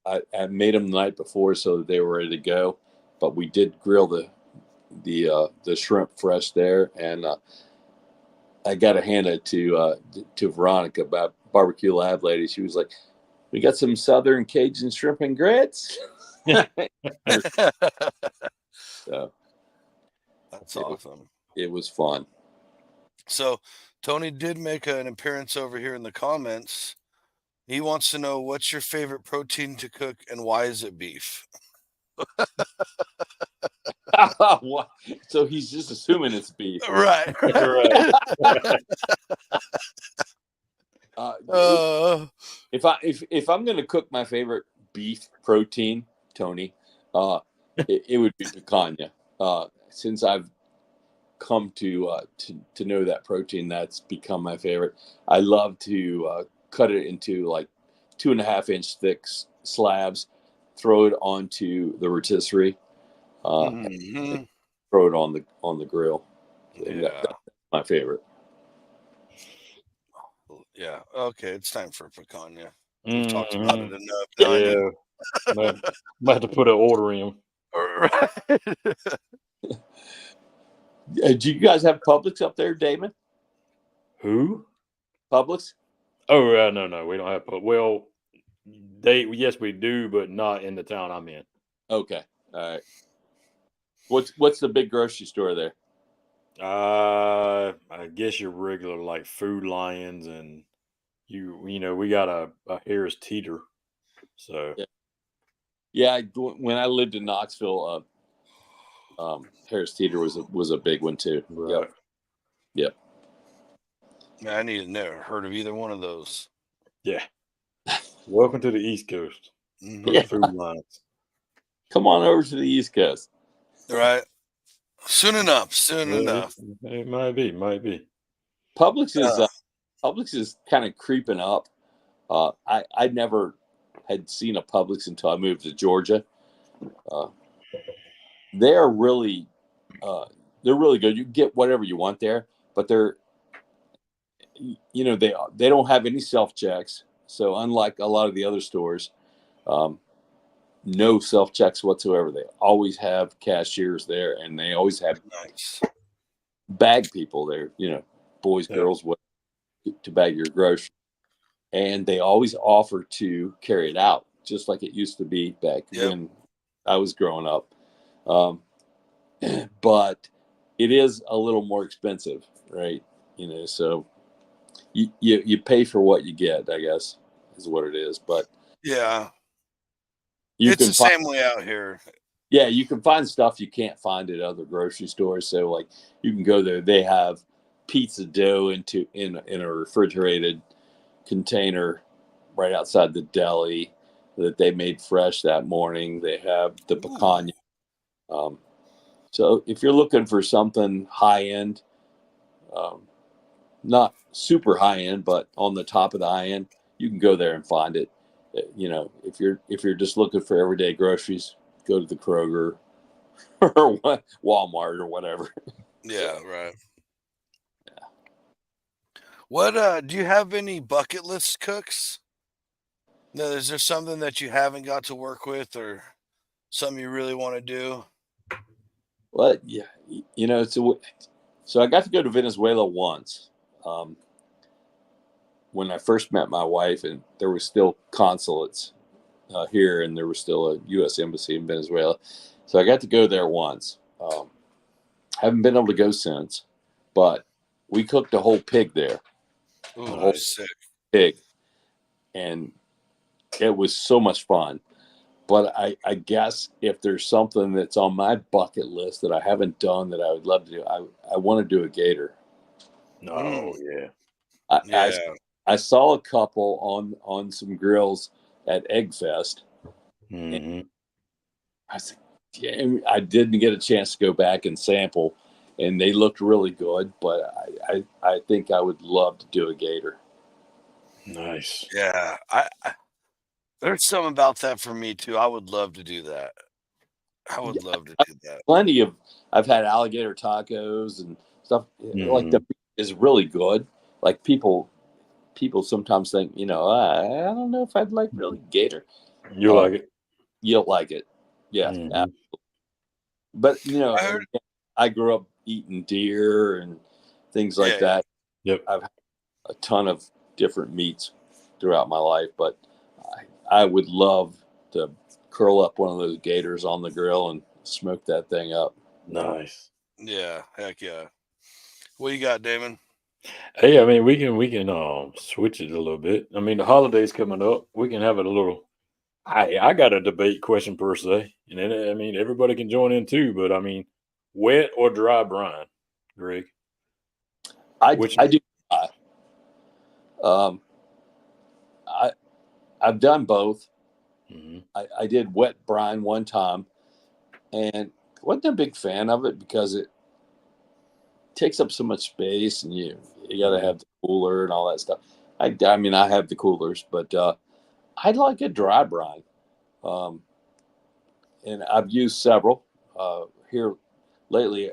[SPEAKER 4] I made them the night before so that they were ready to go, but we did grill the shrimp fresh there, and I got to hand it to Veronica, about Barbecue Lab Lady. She was like, "We got some Southern Cajun shrimp and grits." So
[SPEAKER 2] that's awesome.
[SPEAKER 4] It was fun.
[SPEAKER 2] So Tony did make an appearance over here in the comments. He wants to know, what's your favorite protein to cook, and why is it beef?
[SPEAKER 4] So he's just assuming it's beef,
[SPEAKER 2] right?
[SPEAKER 4] If I'm going to cook my favorite beef protein, Tony, it would be picanha. Since I've come to know that protein, that's become my favorite. I love to cut it into like 2.5-inch thick slabs, throw it onto the rotisserie,
[SPEAKER 2] Mhm.
[SPEAKER 4] throw it on the grill. And
[SPEAKER 2] Yeah.
[SPEAKER 4] that's my favorite.
[SPEAKER 2] Yeah. Okay, it's time for pecan. Yeah. We've talked about it
[SPEAKER 3] Mhm.
[SPEAKER 2] enough. Now I need.
[SPEAKER 3] Yeah. Might have to put an order in.
[SPEAKER 2] Right.
[SPEAKER 4] Do you guys have Publix up there, Damon?
[SPEAKER 3] Who?
[SPEAKER 4] Publix?
[SPEAKER 3] Oh, no, we don't have. Well, yes, we do, but not in the town I'm in.
[SPEAKER 4] Okay, all right. What's the big grocery store there?
[SPEAKER 3] I guess your regular like Food Lions, and we got a Harris Teeter. So
[SPEAKER 4] Yeah, yeah. When I lived in Knoxville, Harris Teeter was a big one too.
[SPEAKER 3] right.
[SPEAKER 4] Yep.
[SPEAKER 2] Man, I need to never heard of either one of those.
[SPEAKER 3] Yeah. Welcome to the East Coast for the
[SPEAKER 4] Yeah.
[SPEAKER 3] Food Lions.
[SPEAKER 4] Come on over to the East Coast.
[SPEAKER 2] Right. Soon enough. Soon enough.
[SPEAKER 3] It might be.
[SPEAKER 4] Publix is
[SPEAKER 2] Uh,
[SPEAKER 4] Publix is kind of creeping up. I never had seen a Publix until I moved to Georgia. Uh, they're really uh, they're really good. You can get whatever you want there, but they don't have any self checks. So unlike a lot of the other stores, um, no self checks whatsoever. They always have cashiers there, and they always have
[SPEAKER 2] nice.
[SPEAKER 4] bag people there. Boys,
[SPEAKER 3] Yeah.
[SPEAKER 4] girls, what to bag your groceries, and they always offer to carry it out, just like it used to be back when I was growing up. Um, but it is a little more expensive, right? So you pay for what you get, I guess, is what it is. But
[SPEAKER 2] Yeah.
[SPEAKER 4] you
[SPEAKER 2] It's
[SPEAKER 4] can
[SPEAKER 2] the
[SPEAKER 4] find,
[SPEAKER 2] same way out here.
[SPEAKER 4] yeah, you can find stuff you can't find at other grocery stores. So like you can go there. They have pizza dough in a refrigerated container right outside the deli that they made fresh that morning. They have the
[SPEAKER 2] Ooh.
[SPEAKER 4] pecan. So if you're looking for something high end, um, not super high end, but on the top of the high end, you can go there and find it. If you're just looking for everyday groceries, go to the Kroger or Walmart or whatever.
[SPEAKER 2] Yeah,
[SPEAKER 4] So,
[SPEAKER 2] right. What do you have any bucket list cooks? No, is there something that you haven't got to work with or something you really want to do?
[SPEAKER 4] well, yeah, so I got to go to Venezuela once. Um, when I first met my wife, and there was still consulates here, and there was still a U.S. embassy in Venezuela. So I got to go there once. Haven't been able to go since, but we cooked a whole pig there, a
[SPEAKER 2] Ooh,
[SPEAKER 4] whole
[SPEAKER 2] sick.
[SPEAKER 4] pig, and it was so much fun. But I guess if there's something that's on my bucket list that I haven't done that I would love to do, I want to do a gator.
[SPEAKER 3] Oh yeah.
[SPEAKER 4] I, I
[SPEAKER 2] Yeah.
[SPEAKER 4] I saw a couple on some grills at Egg Fest. And
[SPEAKER 3] Mm-hmm.
[SPEAKER 4] I said, yeah, I didn't get a chance to go back and sample, and they looked really good. But I think I would love to do a gator.
[SPEAKER 3] Nice.
[SPEAKER 2] Yeah. There's something about that for me too. I would love to do that. I would
[SPEAKER 4] Yeah,
[SPEAKER 2] love to do that.
[SPEAKER 4] plenty of. I've had alligator tacos and stuff. Like
[SPEAKER 3] Mm-hmm.
[SPEAKER 4] the beef is really good. Like people sometimes think, I don't know if I'd like really gator.
[SPEAKER 3] You like it?
[SPEAKER 4] You don't like it, yeah.
[SPEAKER 3] Mm-hmm.
[SPEAKER 4] But
[SPEAKER 2] I heard.
[SPEAKER 4] again, I grew up eating deer and things like
[SPEAKER 2] Yeah.
[SPEAKER 4] that.
[SPEAKER 3] Yep.
[SPEAKER 4] I've had a ton of different meats throughout my life, but I would love to curl up one of those gators on the grill and smoke that thing up.
[SPEAKER 3] Nice.
[SPEAKER 2] Yeah. Heck yeah. What you got, Damon?
[SPEAKER 3] Hey, I mean, we can switch it a little bit. I mean, the holidays coming up. We can have it a little. I got a debate question per se, and then I mean everybody can join in too. But I mean, wet or dry brine, Greg? Which
[SPEAKER 4] I do. Um, I I've done both.
[SPEAKER 3] Mhm.
[SPEAKER 4] I did wet brine one time, and wasn't a big fan of it because takes up so much space, and you got to have the cooler and all that stuff. I mean, I have the coolers, but I'd like a dry brine. And I've used several here lately,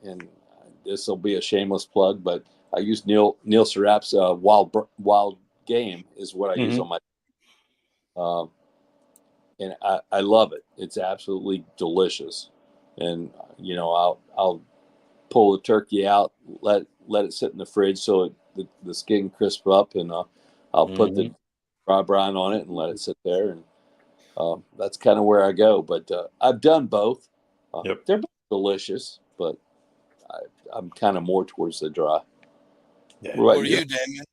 [SPEAKER 4] and this will be a shameless plug, but I use Neil Serap's Wild Game is what I use on my. And I love it. It's absolutely delicious. And I'll pull the turkey out, let it sit in the fridge so the skin crisp up, and I'll put the dry brine on it and let it sit there, and that's kind of where I go. But I've done both. They're both delicious, but I'm kind of more towards the dry.
[SPEAKER 2] Yeah. What are you, Damien?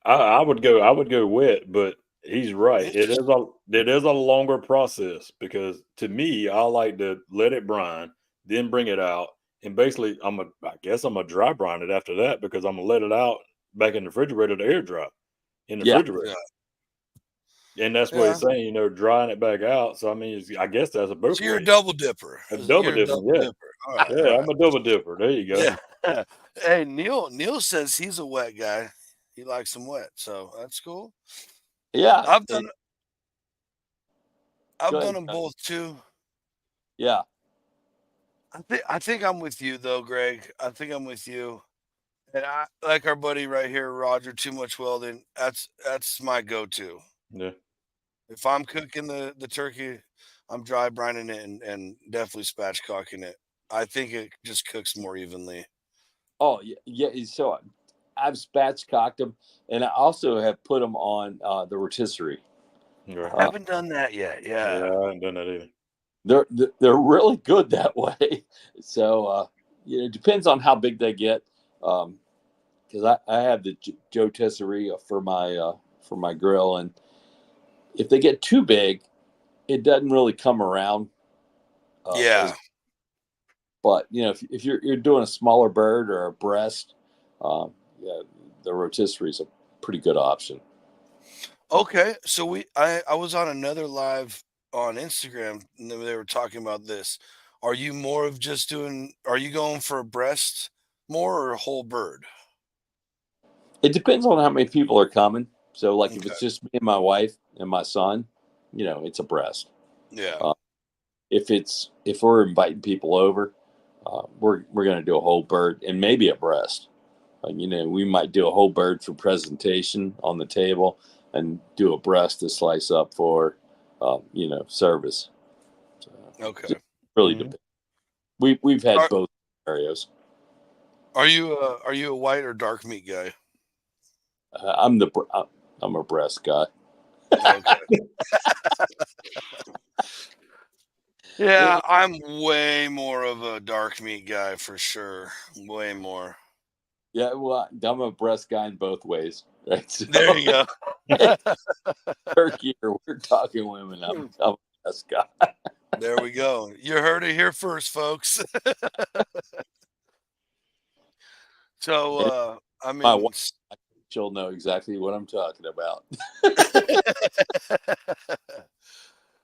[SPEAKER 3] I would go wet, but he's right. It is a longer process, because to me, I like to let it brine, then bring it out, and basically I guess I'm gonna dry brine it after that, because I'm gonna let it out back in the refrigerator to air dry in the refrigerator. And that's what it's saying, drying it back out. So I mean, I guess that's a both.
[SPEAKER 2] So you're a double dipper.
[SPEAKER 3] A double dipper.
[SPEAKER 2] All right,
[SPEAKER 3] I'm a double dipper. There you go.
[SPEAKER 2] Yeah. Hey, Neil says he's a wet guy. He likes them wet, so that's cool.
[SPEAKER 4] Yeah,
[SPEAKER 2] I've done them both too.
[SPEAKER 4] Yeah,
[SPEAKER 2] I think I'm with you though, Greg. I think I'm with you. And I like our buddy right here, Roger. Too much welding. That's my go-to.
[SPEAKER 3] Yeah.
[SPEAKER 2] If I'm cooking the turkey, I'm dry brining it and definitely spatchcocking it. I think it just cooks more evenly.
[SPEAKER 4] Oh yeah. So I've spatchcocked them, and I also have put them on the rotisserie.
[SPEAKER 2] I haven't done that yet. Yeah,
[SPEAKER 3] I haven't done that either.
[SPEAKER 4] They're really good that way. So it depends on how big they get. Because I have the rotisserie for my grill, and if they get too big, it doesn't really come around. But if you're doing a smaller bird or a breast, the rotisserie is a pretty good option.
[SPEAKER 2] Okay, so I was on another live on Instagram, and they were talking about this. Are you more of just doing? Are you going for a breast more or a whole bird?
[SPEAKER 4] It depends on how many people are coming. So, if it's just me and my wife and my son, it's a breast.
[SPEAKER 2] Yeah.
[SPEAKER 4] If we're inviting people over, we're going to do a whole bird and maybe a breast. We might do a whole bird for presentation on the table and do a breast to slice up for, service. So, really depends. We've had both scenarios.
[SPEAKER 2] Are you a white or dark meat guy?
[SPEAKER 4] I'm a breast guy.
[SPEAKER 2] Okay. Yeah, I'm way more of a dark meat guy for sure. Way more.
[SPEAKER 4] Yeah, well, I'm a breast guy in both ways. Right? So,
[SPEAKER 2] there you go.
[SPEAKER 4] Turkey, or we're talking women. I'm a breast guy.
[SPEAKER 2] There we go. You heard it here first, folks. So, I mean,
[SPEAKER 4] my wife, she'll know exactly what I'm talking about.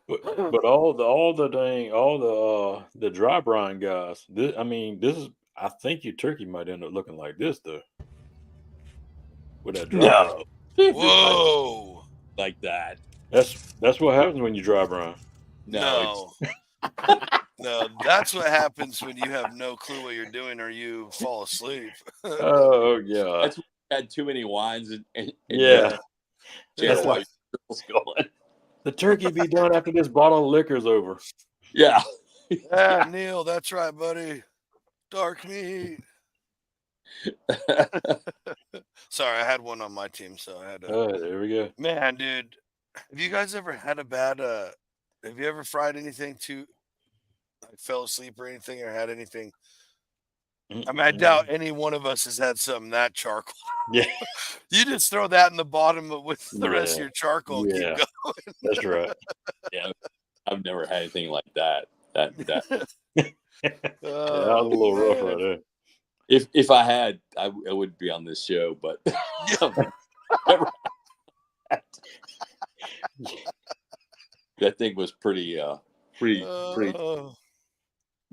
[SPEAKER 3] But all the dry brine guys. This is. I think your turkey might end up looking like this though. With that dry brine.
[SPEAKER 2] Whoa!
[SPEAKER 4] Like that.
[SPEAKER 3] That's what happens when you dry brine.
[SPEAKER 2] No. No, that's what happens when you have no clue what you're doing or you fall asleep.
[SPEAKER 3] Oh yeah.
[SPEAKER 4] That's when you had too many wines and
[SPEAKER 3] yeah.
[SPEAKER 4] That's why you're going.
[SPEAKER 3] The turkey be done after this bottle of liquor's over.
[SPEAKER 4] Yeah.
[SPEAKER 2] Yeah, Neil, that's right, buddy. Dark meat. Sorry, I had one on my team, so I had to.
[SPEAKER 3] Oh, there we go.
[SPEAKER 2] Man, dude, have you guys ever had a bad? Have you ever fried anything fell asleep or anything, or had anything? I mean, I doubt any one of us has had something that charcoal.
[SPEAKER 3] Yeah.
[SPEAKER 2] You just throw that in the bottom with the rest of your charcoal and keep going.
[SPEAKER 3] That's right.
[SPEAKER 4] Yeah. I've never had anything like that. That
[SPEAKER 3] that was a little rough right there.
[SPEAKER 4] If I had, I would be on this show, but that thing was pretty.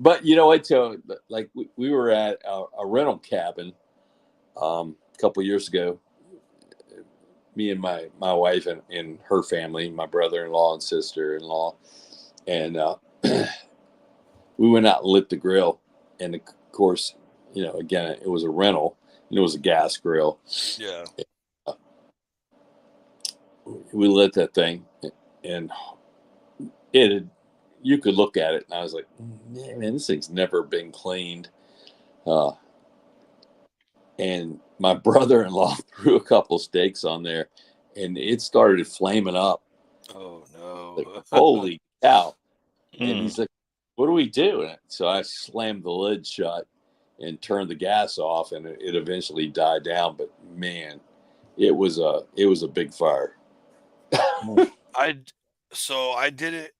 [SPEAKER 4] But you know what? So like we were at a rental cabin a couple of years ago. Me and my wife and her family, my brother-in-law and sister-in-law, and we went out and lit the grill. And of course, you know, again, it was a rental and it was a gas grill.
[SPEAKER 2] Yeah.
[SPEAKER 4] We lit that thing, and you could look at it, and I was like, man, this thing's never been cleaned. And my brother-in-law threw a couple steaks on there, and it started flaming up.
[SPEAKER 2] Oh no!
[SPEAKER 4] Like, holy cow! And he's like, "What do we do?" And so I slammed the lid shut and turned the gas off, and it eventually died down. But man, it was a big fire.
[SPEAKER 2] I did it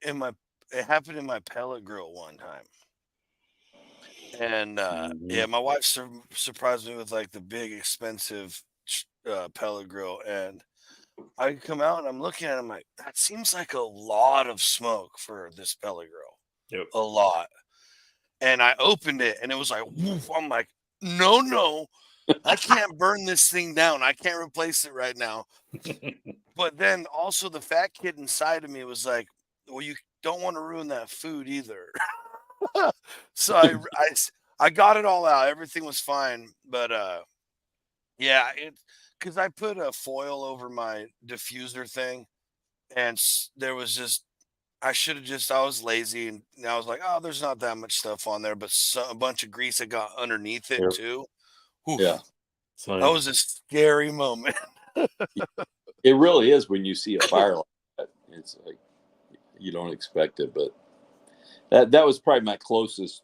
[SPEAKER 2] it happened in my pellet grill one time. And yeah, my wife surprised me with like the big expensive pellet grill, and I come out and I'm looking at it, I'm like, that seems like a lot of smoke for this pellet grill.
[SPEAKER 3] Yep.
[SPEAKER 2] A lot. And I opened it and it was like, woof. I'm like, no, I can't burn this thing down. I can't replace it right now. But then also the fat kid inside of me was like, well, you don't want to ruin that food either. So I got it all out. Everything was fine. But yeah, because I put a foil over my diffuser thing, and there was just I was lazy, and I was like, oh, there's not that much stuff on there, but a bunch of grease that got underneath it too. Oof.
[SPEAKER 4] Yeah,
[SPEAKER 2] that was a scary moment.
[SPEAKER 4] It really is when you see a fire like that. It's like you don't expect it, but that was probably my closest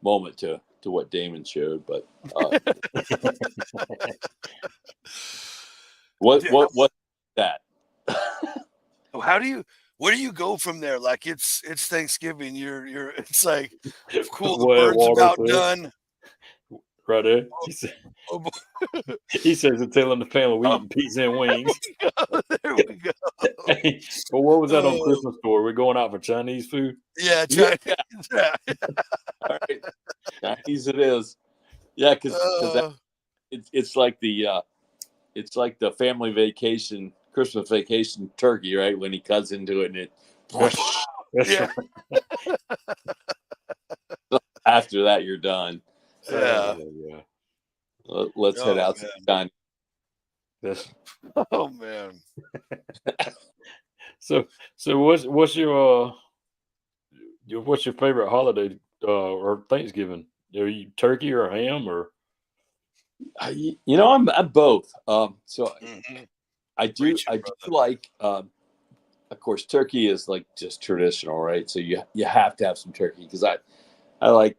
[SPEAKER 4] moment to what Damon showed. But what that?
[SPEAKER 2] Where do you go from there? Like it's Thanksgiving. It's like cool. The
[SPEAKER 3] Well,
[SPEAKER 2] bird's about done.
[SPEAKER 3] Right there. He says to telling the family we eating pizza and wings.
[SPEAKER 2] There we go.
[SPEAKER 3] Hey, well, what was that on Christmas store? We're going out for Chinese food?
[SPEAKER 2] Yeah, Chinese.
[SPEAKER 4] Yeah. All right. Chinese it is. Yeah, because it's like the family vacation, Christmas vacation turkey, right? When he cuts into it and it.
[SPEAKER 2] Yeah.
[SPEAKER 4] After that, you're done.
[SPEAKER 2] Yeah.
[SPEAKER 4] Yeah. Let's head out to China.
[SPEAKER 2] Oh man.
[SPEAKER 3] So what's your favorite holiday or Thanksgiving? Are you turkey or ham or?
[SPEAKER 4] I'm both. I do like. Of course, turkey is like just traditional, right? So you have to have some turkey because I like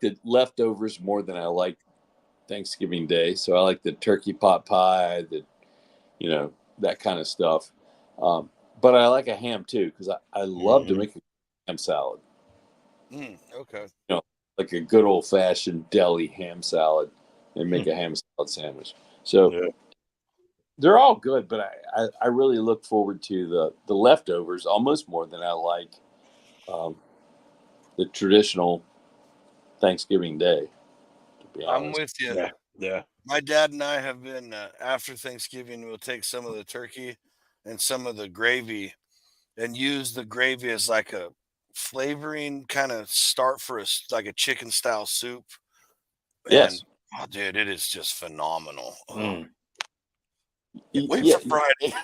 [SPEAKER 4] the leftovers more than I like Thanksgiving Day. So I like the turkey pot pie, that kind of stuff. But I like a ham too because I love to make a ham salad.
[SPEAKER 2] Okay.
[SPEAKER 4] Like a good old fashioned deli ham salad, and make a ham salad sandwich. So they're all good, but I really look forward to the leftovers almost more than I like the traditional Thanksgiving Day. To be honest.
[SPEAKER 2] I'm with you.
[SPEAKER 3] Yeah.
[SPEAKER 2] My dad and I have been after Thanksgiving. We'll take some of the turkey and some of the gravy, and use the gravy as like a flavoring kind of start for like a chicken style soup.
[SPEAKER 4] Yes.
[SPEAKER 2] And, oh, dude, it is just phenomenal.
[SPEAKER 4] Wait
[SPEAKER 2] for Friday.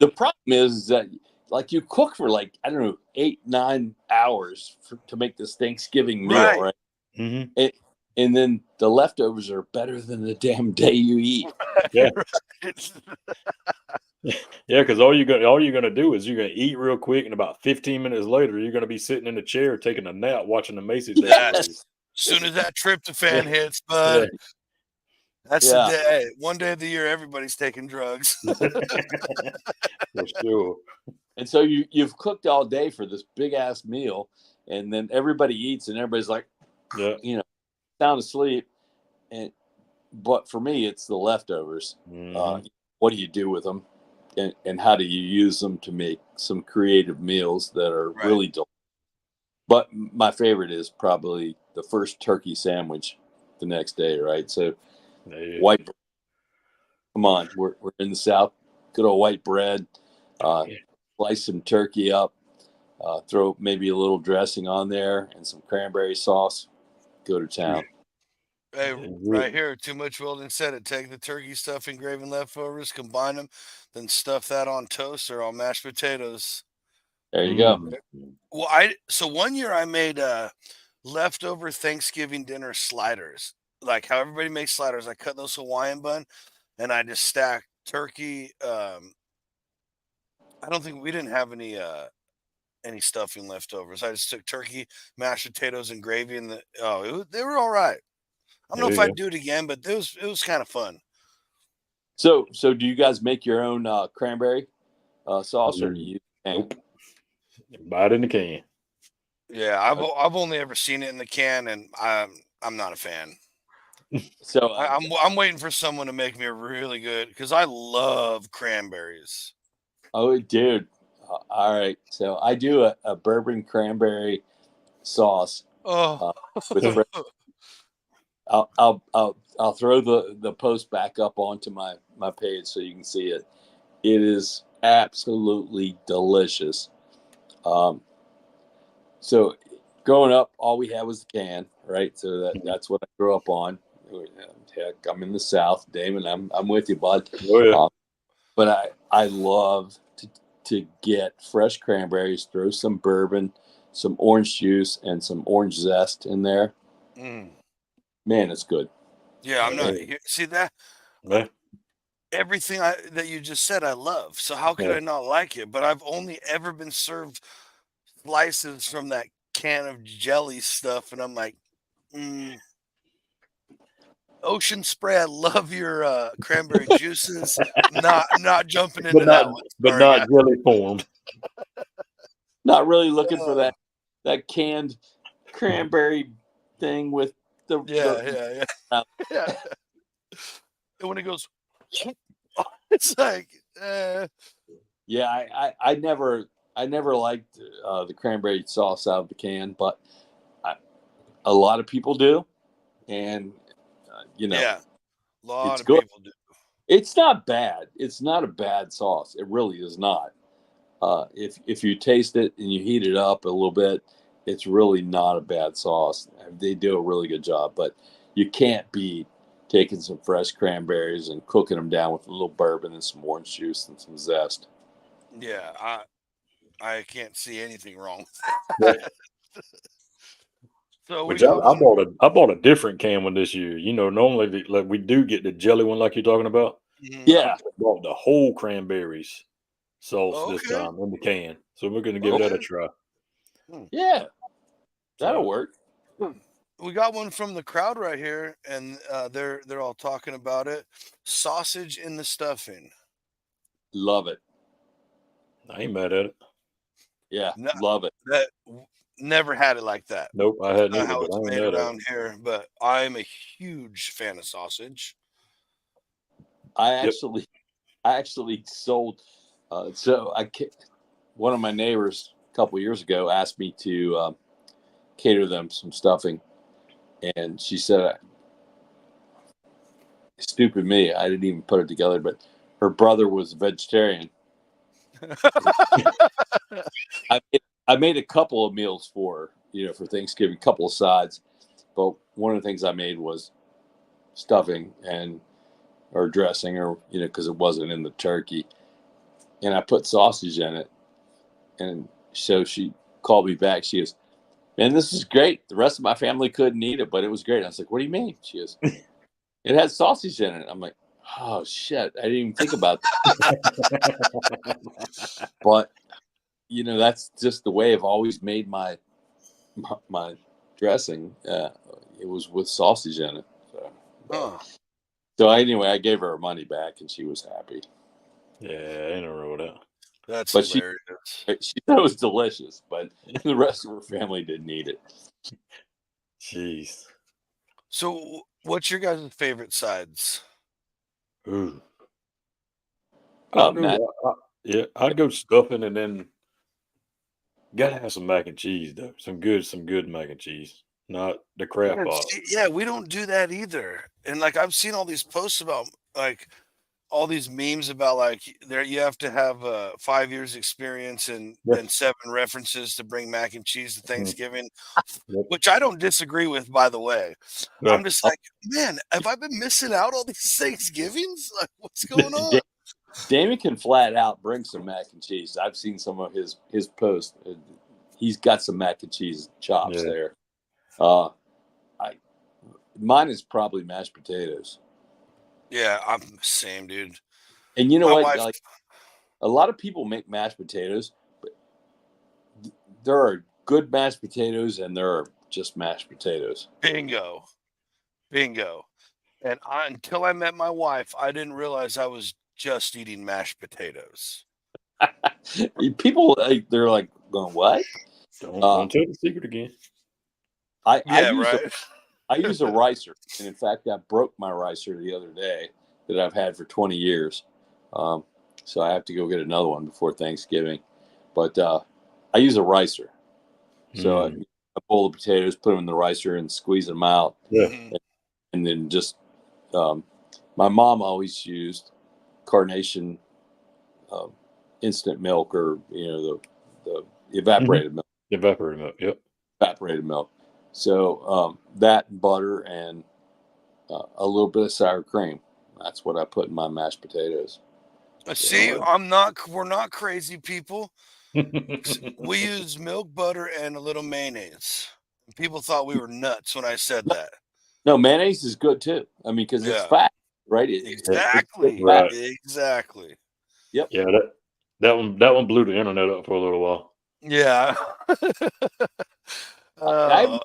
[SPEAKER 4] The problem is that like you cook for like, I don't know, 8-9 hours to make this Thanksgiving meal, right?
[SPEAKER 3] Mm-hmm.
[SPEAKER 4] And then the leftovers are better than the damn day you eat.
[SPEAKER 3] Yeah. Yeah, because all you're gonna do is you're gonna eat real quick, and about 15 minutes later, you're gonna be sitting in the chair taking a nap, watching the Macy's Day.
[SPEAKER 2] As soon as that tryptophan hits, bud.
[SPEAKER 4] Yeah.
[SPEAKER 2] That's the day. One day of the year, everybody's taking drugs.
[SPEAKER 3] For sure.
[SPEAKER 4] And so you've cooked all day for this big ass meal, and then everybody eats, and everybody's like, sound asleep. But for me, it's the leftovers. What do you do with them, and how do you use them to make some creative meals that are really delicious? But my favorite is probably the first turkey sandwich the next day, right? So white, come on, we're in the South. Good old white bread. Slice some turkey up. Throw maybe a little dressing on there and some cranberry sauce. Go to town.
[SPEAKER 2] Hey, right here, Too Much Weldon said it. Take the turkey stuffing, gravy, and leftovers, combine them, then stuff that on toast or on mashed potatoes.
[SPEAKER 4] There you go.
[SPEAKER 2] Well, so one year I made leftover Thanksgiving dinner sliders, like how everybody makes sliders. I cut those Hawaiian bun, and I just stacked turkey. I don't think we didn't have any stuffing leftovers. I just took turkey, mashed potatoes, and gravy, and they were all right. I don't know if I'd do it again, but it was kind of fun.
[SPEAKER 4] So do you guys make your own cranberry sauce, or do you
[SPEAKER 3] buy it in the can?
[SPEAKER 2] Yeah, I've only ever seen it in the can, and I'm not a fan.
[SPEAKER 4] So
[SPEAKER 2] I'm waiting for someone to make me a really good, because I love cranberries.
[SPEAKER 4] Oh, dude! All right, so I do a bourbon cranberry sauce. With I'll throw the post back up onto my page so you can see it. It is absolutely delicious. So growing up, all we had was the can, right? So that's what I grew up on. Heck, I'm in the South, Damon. I'm with you, bud.
[SPEAKER 3] Oh, yeah.
[SPEAKER 4] But I love to get fresh cranberries, throw some bourbon, some orange juice, and some orange zest in there. Man, it's good.
[SPEAKER 2] Yeah, I'm not. See that?
[SPEAKER 3] Yeah.
[SPEAKER 2] Everything that you just said, I love. So how could I not like it? But I've only ever been served slices from that can of jelly stuff, and I'm like, Ocean Spray, I love your cranberry juices. Not jumping into that one.
[SPEAKER 3] But not jelly formed.
[SPEAKER 4] Not really looking for that canned cranberry thing with the
[SPEAKER 2] yeah. And when it goes, it's like,
[SPEAKER 4] yeah. I never liked the cranberry sauce out of the can, but a lot of people do, and
[SPEAKER 2] a lot of
[SPEAKER 4] good.
[SPEAKER 2] people do.
[SPEAKER 4] It's not bad. It's not a bad sauce. It really is not. If you taste it and you heat it up a little bit, it's really not a bad sauce. They do a really good job, but you can't beat taking some fresh cranberries and cooking them down with a little bourbon and some orange juice and some zest.
[SPEAKER 2] Yeah, I can't see anything wrong with that. So
[SPEAKER 3] I bought a different can one this year. Normally we do get the jelly one like you're talking about.
[SPEAKER 4] Yeah,
[SPEAKER 3] I bought the whole cranberries sauce this time in the can, so we're going to give that a try.
[SPEAKER 4] Yeah, that'll work.
[SPEAKER 2] We got one from the crowd right here, and they're all talking about it. Sausage in the stuffing.
[SPEAKER 4] Love it.
[SPEAKER 3] I ain't mad at it.
[SPEAKER 4] Yeah, love it.
[SPEAKER 2] Never had it like that.
[SPEAKER 3] Nope, I hadn't either.
[SPEAKER 2] How
[SPEAKER 3] But
[SPEAKER 2] it's made around here, but I'm a huge fan of sausage.
[SPEAKER 4] I actually sold. One of my neighbors a couple years ago asked me to cater them some stuffing, and she said, "Stupid me, I didn't even put it together." But her brother was a vegetarian. I made a couple of meals for her, for Thanksgiving, a couple of sides. But one of the things I made was stuffing or dressing, or because it wasn't in the turkey, and I put sausage in it. And so she called me back. She goes, "Man, this is great. The rest of my family couldn't eat it, but it was great." I was like, "What do you mean?" She goes, "It had sausage in it." I'm like, "Oh shit, I didn't even think about that." But that's just the way I've always made my dressing. It was with sausage in it. So anyway, I gave her her money back, and she was happy.
[SPEAKER 3] Yeah, ain't no wrong with that.
[SPEAKER 2] That's hilarious.
[SPEAKER 4] She thought it was delicious, but the rest of her family didn't eat it.
[SPEAKER 3] Jeez.
[SPEAKER 2] So, what's your guys' favorite sides?
[SPEAKER 3] Ooh. I'd go stuffing, and then Gotta have some mac and cheese though. Some good mac and cheese. Not the crap
[SPEAKER 2] Yeah,
[SPEAKER 3] pot.
[SPEAKER 2] see, yeah, we don't do that either. And like I've seen all these posts about like all these memes about like there you have to have 5 years experience
[SPEAKER 3] Yeah.
[SPEAKER 2] and 7 references to bring mac and cheese to Thanksgiving,
[SPEAKER 3] Yep.
[SPEAKER 2] which I don't disagree with, by the way.
[SPEAKER 3] Yeah.
[SPEAKER 2] I'm just like, man, have I been missing out all these Thanksgivings? Like, what's going on?
[SPEAKER 4] Damon can flat out bring some mac and cheese. I've seen some of his posts. He's got some mac and cheese chops there. Mine is probably mashed potatoes.
[SPEAKER 2] Yeah, I'm the same, dude.
[SPEAKER 4] And you know
[SPEAKER 2] My
[SPEAKER 4] what?
[SPEAKER 2] wife-
[SPEAKER 4] Like a lot of people make mashed potatoes, but there are good mashed potatoes and there are just mashed potatoes.
[SPEAKER 2] Bingo. And until I met my wife, I didn't realize I was just eating mashed potatoes.
[SPEAKER 4] People, they're like going, "What?"
[SPEAKER 3] Don't tell the secret again.
[SPEAKER 4] I use a ricer, and in fact, I broke my ricer the other day that I've had for 20 years. So I have to go get another one before Thanksgiving. But I use a ricer. So I pull the potatoes, put them in the ricer, and squeeze them out.
[SPEAKER 3] Yeah.
[SPEAKER 4] And then just my mom always used Carnation instant milk, or the evaporated milk.
[SPEAKER 3] Evaporated milk. Yep.
[SPEAKER 4] Evaporated milk. So that and butter and a little bit of sour cream. That's what I put in my mashed potatoes.
[SPEAKER 2] See, we're not crazy people. We use milk, butter, and a little mayonnaise. People thought we were nuts when I said that.
[SPEAKER 4] No, mayonnaise is good too. I mean, because it's fat, right?
[SPEAKER 2] Exactly.
[SPEAKER 3] Right.
[SPEAKER 2] Exactly.
[SPEAKER 4] Yep.
[SPEAKER 3] Yeah, that one blew the internet up for a little while.
[SPEAKER 2] Yeah.
[SPEAKER 4] You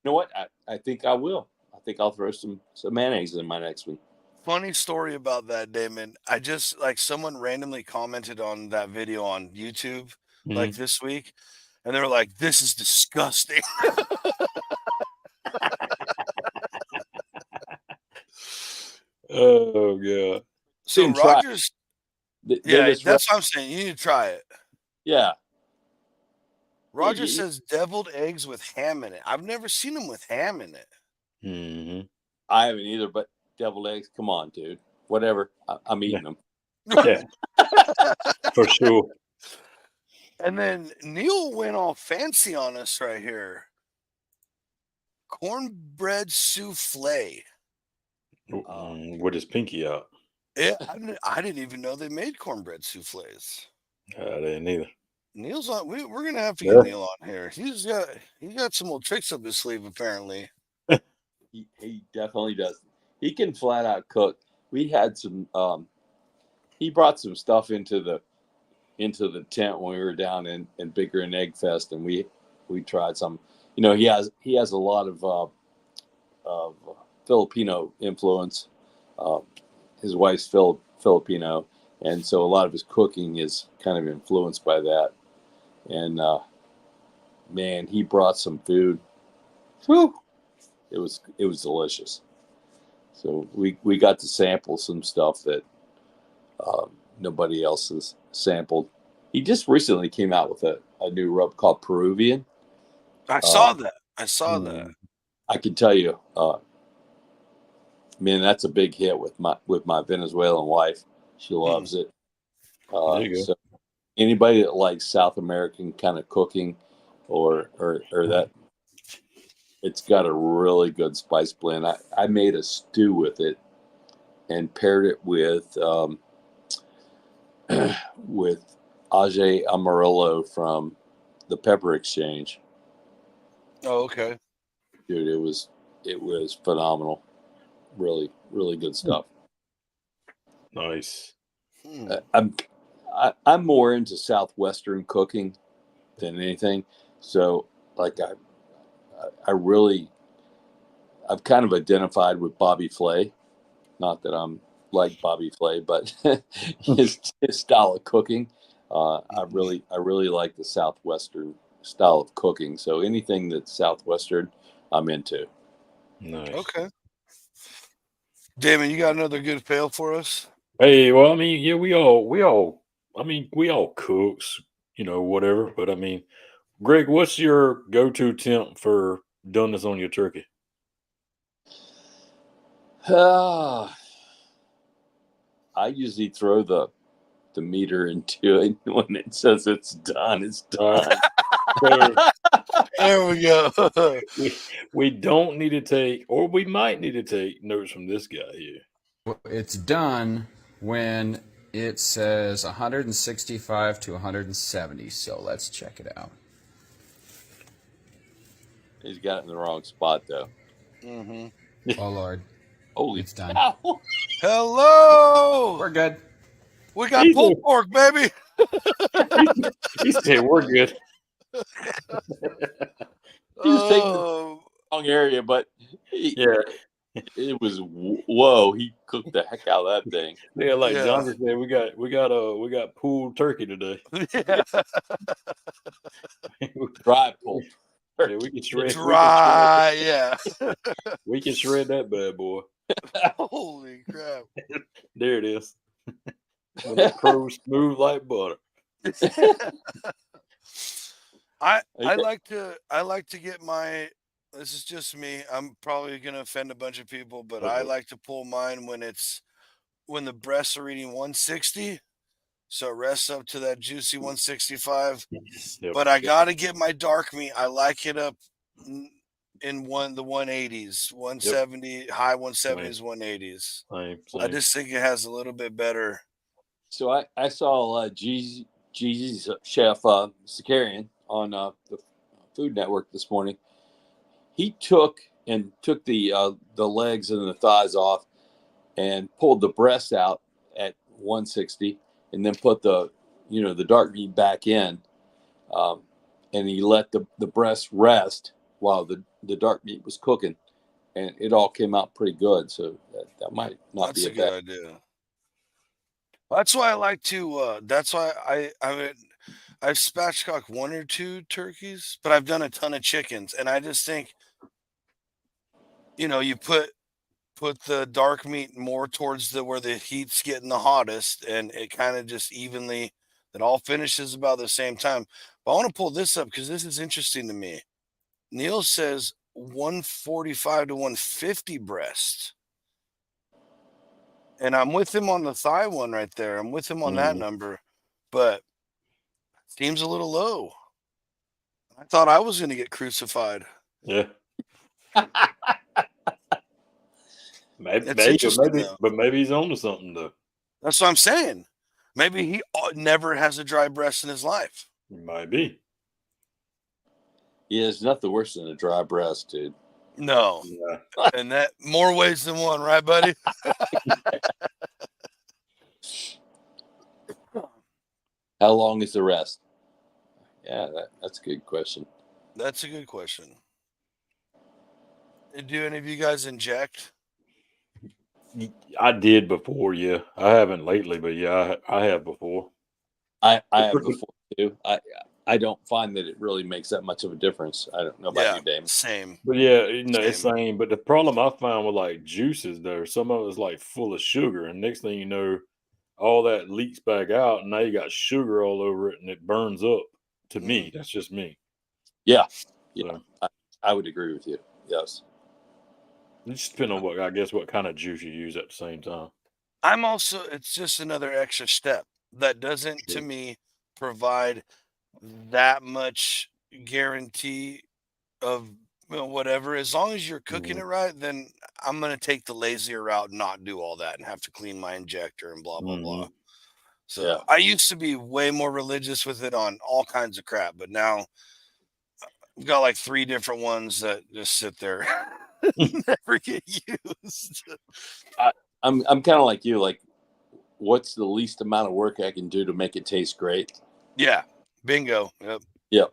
[SPEAKER 4] know what? I think I will. I think I'll throw some mayonnaise in my next one.
[SPEAKER 2] Funny story about that, Damon. I just someone randomly commented on that video on YouTube like this week, and they were like, "This is disgusting."
[SPEAKER 3] Oh god.
[SPEAKER 2] So Rogers, that's what I'm saying. You need to try it.
[SPEAKER 4] Yeah.
[SPEAKER 2] Roger says deviled eggs with ham in it. I've never seen them with ham in it.
[SPEAKER 3] Mm-hmm.
[SPEAKER 4] I haven't either, but deviled eggs, come on, dude. Whatever. I'm eating them.
[SPEAKER 3] Yeah. For sure.
[SPEAKER 2] And then Neil went all fancy on us right here. Cornbread souffle.
[SPEAKER 3] With his pinky out.
[SPEAKER 2] Yeah, I didn't even know they made cornbread souffles.
[SPEAKER 3] I didn't either.
[SPEAKER 2] Neil's on. We're gonna have to get Neil on here. He's got some old tricks up his sleeve, apparently.
[SPEAKER 4] He definitely does. He can flat out cook. We had some. He brought some stuff into the tent when we were down in Big Green Egg Fest, and we tried some. You know, he has a lot of Filipino influence. His wife's Filipino, and so a lot of his cooking is kind of influenced by that. And man, he brought some food. Whew. It was delicious. So we got to sample some stuff that nobody else has sampled. He just recently came out with a new rub called Peruvian.
[SPEAKER 2] I saw that. that.
[SPEAKER 4] I can tell you, man, that's a big hit with my Venezuelan wife. She loves it.
[SPEAKER 3] There you go.
[SPEAKER 4] So anybody that likes South American kind of cooking, or that, it's got a really good spice blend. I made a stew with it and paired it with Ajay Amarillo from the Pepper Exchange.
[SPEAKER 2] Oh, okay.
[SPEAKER 4] Dude, it was phenomenal. Really, really good stuff.
[SPEAKER 3] Nice.
[SPEAKER 4] I'm more into Southwestern cooking than anything. So like I've kind of identified with Bobby Flay. Not that I'm like Bobby Flay, but his style of cooking. I really like the Southwestern style of cooking. So anything that's Southwestern, I'm into.
[SPEAKER 3] Nice.
[SPEAKER 2] Okay. Damon, you got another good fail for us?
[SPEAKER 3] Hey, well, I mean, yeah, we all cooks. whatever. But I mean, Greg, what's your go-to temp for doneness on your turkey?
[SPEAKER 4] I usually throw the meter into it when it says it's done. It's done.
[SPEAKER 3] So
[SPEAKER 2] There we go.
[SPEAKER 3] we don't need to take, or we might need to take notes from this guy here.
[SPEAKER 5] It's done when it says 165 to 170. So let's check it out.
[SPEAKER 4] He's got it in the wrong spot, though.
[SPEAKER 2] Mm-hmm.
[SPEAKER 5] Oh, Lord.
[SPEAKER 4] Holy,
[SPEAKER 5] It's done.
[SPEAKER 4] cow.
[SPEAKER 2] Hello.
[SPEAKER 5] We're good.
[SPEAKER 2] We got pulled pork, baby.
[SPEAKER 3] He said, "We're good."
[SPEAKER 4] He was taking the wrong area, but it was whoa. He cooked the heck out of that thing.
[SPEAKER 3] Yeah, like John just said, we got pulled turkey today.
[SPEAKER 2] Yeah.
[SPEAKER 4] Dry pulled.
[SPEAKER 3] Yeah, we can shred.
[SPEAKER 2] Dry, yeah.
[SPEAKER 3] We can shred that bad boy.
[SPEAKER 2] Holy crap!
[SPEAKER 3] There it is. When the crow's smooth like butter.
[SPEAKER 2] I like to get my. This is just me. I'm probably gonna offend a bunch of people, but I like to pull mine when the breasts are reading 160, so it rests up to that juicy 165.
[SPEAKER 3] Yep.
[SPEAKER 2] But I gotta get my dark meat. I like it up in the 180s, 170, high 170s, 180s.
[SPEAKER 3] Same.
[SPEAKER 2] I just think it has a little bit better.
[SPEAKER 4] So I saw Jeezy's chef Sakarian on the Food Network this morning. He took the legs and the thighs off and pulled the breast out at 160, and then put the dark meat back in, and he let the breast rest while the dark meat was cooking, and it all came out pretty good. So that might not be a
[SPEAKER 2] good idea. That's why I like to. That's why I've spatchcocked one or two turkeys, but I've done a ton of chickens, and I just think, you put the dark meat more towards where the heat's getting the hottest, and it kind of just evenly. It all finishes about the same time. But I want to pull this up because this is interesting to me. Neil says 145 to 150 breast. And I'm with him on the thigh one right there. I'm with him on that number, but it seems a little low. I thought I was going to get crucified.
[SPEAKER 3] Yeah. maybe,
[SPEAKER 2] though.
[SPEAKER 3] But maybe he's on to something, though.
[SPEAKER 2] That's what I'm saying. Maybe he never has a dry breast in his life.
[SPEAKER 3] He might be.
[SPEAKER 4] Yeah, there's nothing worse than a dry breast, dude.
[SPEAKER 2] No. Yeah. And that more ways than one, right, buddy?
[SPEAKER 4] How long is the rest? Yeah, that's a good question.
[SPEAKER 2] That's a good question. Do any of you guys inject?
[SPEAKER 3] I did before, yeah. I haven't lately, but yeah, I have before.
[SPEAKER 4] I have before too. I don't find that it really makes that much of a difference. I don't know about you, Damon.
[SPEAKER 2] Same.
[SPEAKER 3] But yeah, it's same. But the problem I found with like juices there, some of it's like full of sugar, and next thing you know, all that leaks back out, and now you got sugar all over it, and it burns up. To me, that's just me.
[SPEAKER 4] Yeah, yeah, so, I would agree with you. Yes.
[SPEAKER 3] It just depends on what kind of juice you use at the same time.
[SPEAKER 2] It's just another extra step that doesn't, to me, provide that much guarantee of whatever. As long as you're cooking it right, then I'm going to take the lazier route and not do all that and have to clean my injector and blah, blah, blah. So I used to be way more religious with it on all kinds of crap, but now I've got like 3 different ones that just sit there. Never get used.
[SPEAKER 4] I'm kind of like you. Like, what's the least amount of work I can do to make it taste great?
[SPEAKER 2] Yeah, bingo.
[SPEAKER 4] Yep.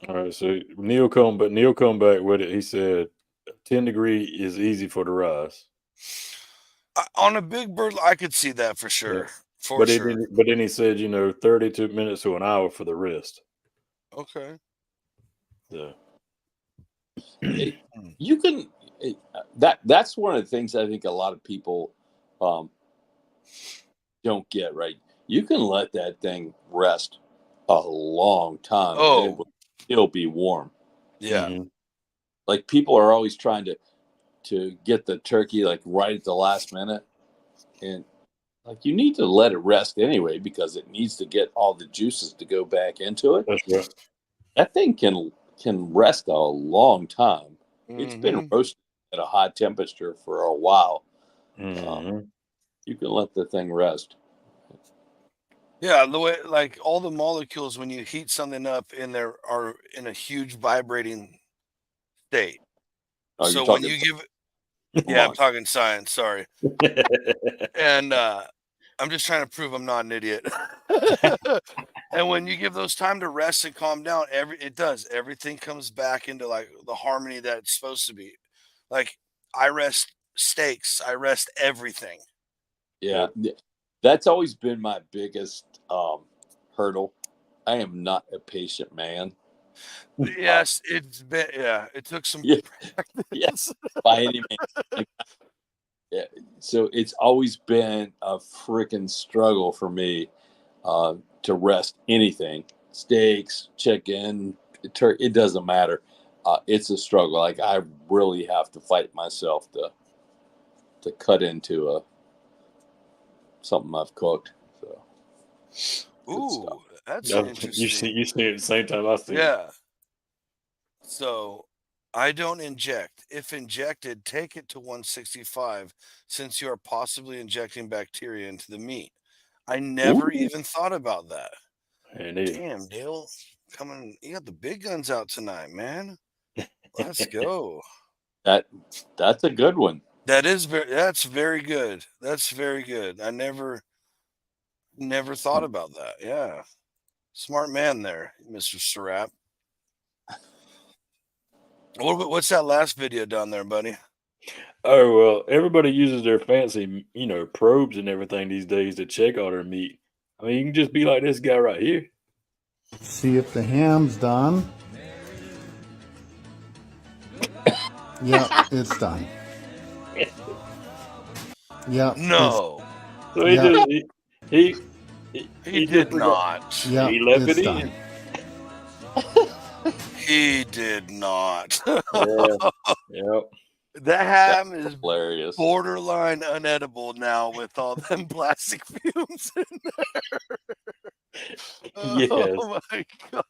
[SPEAKER 3] All right, so Neil come back with it. He said 10 degree is easy for the rise.
[SPEAKER 2] On a big bird, I could see that for sure.
[SPEAKER 3] Yeah.
[SPEAKER 2] But
[SPEAKER 3] then he said, 32 minutes to an hour for the rest.
[SPEAKER 2] Okay.
[SPEAKER 3] Yeah.
[SPEAKER 4] You can that's one of the things I think a lot of people don't get right. you can let that thing rest a long time and it
[SPEAKER 2] Oh,
[SPEAKER 4] will still be warm.
[SPEAKER 2] yeah.
[SPEAKER 3] Mhm.
[SPEAKER 4] Like people are always trying to get the turkey like right at the last minute, and like you need to let it rest anyway because it needs to get all the juices to go back into it.
[SPEAKER 3] That's right.
[SPEAKER 4] That thing can rest a long time. It's been
[SPEAKER 2] Hmm.
[SPEAKER 4] roasted at a high temperature for a while.
[SPEAKER 3] Mhm.
[SPEAKER 4] You can let the thing rest.
[SPEAKER 2] Yeah, the way like all the molecules when you heat something up in there are in a huge vibrating state.
[SPEAKER 4] Oh, you're
[SPEAKER 2] So when
[SPEAKER 4] talking
[SPEAKER 2] you give
[SPEAKER 4] come
[SPEAKER 2] yeah, I'm
[SPEAKER 4] on.
[SPEAKER 2] talking science, sorry. And I'm just trying to prove I'm not an idiot. And when you give those time to rest and calm down, everything comes back into like the harmony that it's supposed to be. Like I rest steaks, I rest everything.
[SPEAKER 4] Yeah, that's always been my biggest hurdle. I am not a patient man.
[SPEAKER 2] Yes, it's been yeah, it took some
[SPEAKER 4] Yeah, yeah,
[SPEAKER 2] practice.
[SPEAKER 4] by any means. Like, yeah, so it's always been a freaking struggle for me to rest anything, steaks, chicken, turkey. It doesn't matter. It's a struggle. Like I really have to fight myself to cut into something I've cooked. So good stuff.
[SPEAKER 2] Ooh, that's
[SPEAKER 3] You see
[SPEAKER 2] interesting.
[SPEAKER 3] it at the same time I see it.
[SPEAKER 2] Yeah. So I don't inject. If injected, take it to 165 since you are possibly injecting bacteria into the meat. I never
[SPEAKER 4] Ooh,
[SPEAKER 2] even thought about that.
[SPEAKER 3] And it.
[SPEAKER 2] Damn, Dale, coming, you got the big guns out tonight, man. Let's go.
[SPEAKER 4] that that's a good one.
[SPEAKER 2] That's very good. That's very good. I never thought about that. Yeah. Smart man there, Mr. Surratt. What's that last video down there, buddy?
[SPEAKER 3] Oh well, everybody uses their fancy, probes and everything these days to check all their meat. I mean, you can just be like this guy right here.
[SPEAKER 1] See if the ham's done. Yep, it's done. Yep,
[SPEAKER 2] No,
[SPEAKER 3] So he
[SPEAKER 1] yeah,
[SPEAKER 3] just he
[SPEAKER 2] he
[SPEAKER 3] he just
[SPEAKER 2] did
[SPEAKER 3] forgot.
[SPEAKER 2] not.
[SPEAKER 1] yep,
[SPEAKER 3] He left
[SPEAKER 1] it's
[SPEAKER 3] it
[SPEAKER 1] done.
[SPEAKER 3] in.
[SPEAKER 2] He did not.
[SPEAKER 3] Yeah, yeah.
[SPEAKER 2] The
[SPEAKER 4] That's
[SPEAKER 2] ham is
[SPEAKER 4] hilarious.
[SPEAKER 2] borderline unedible now with all them plastic fumes in there.
[SPEAKER 3] Yes.
[SPEAKER 2] Oh my god.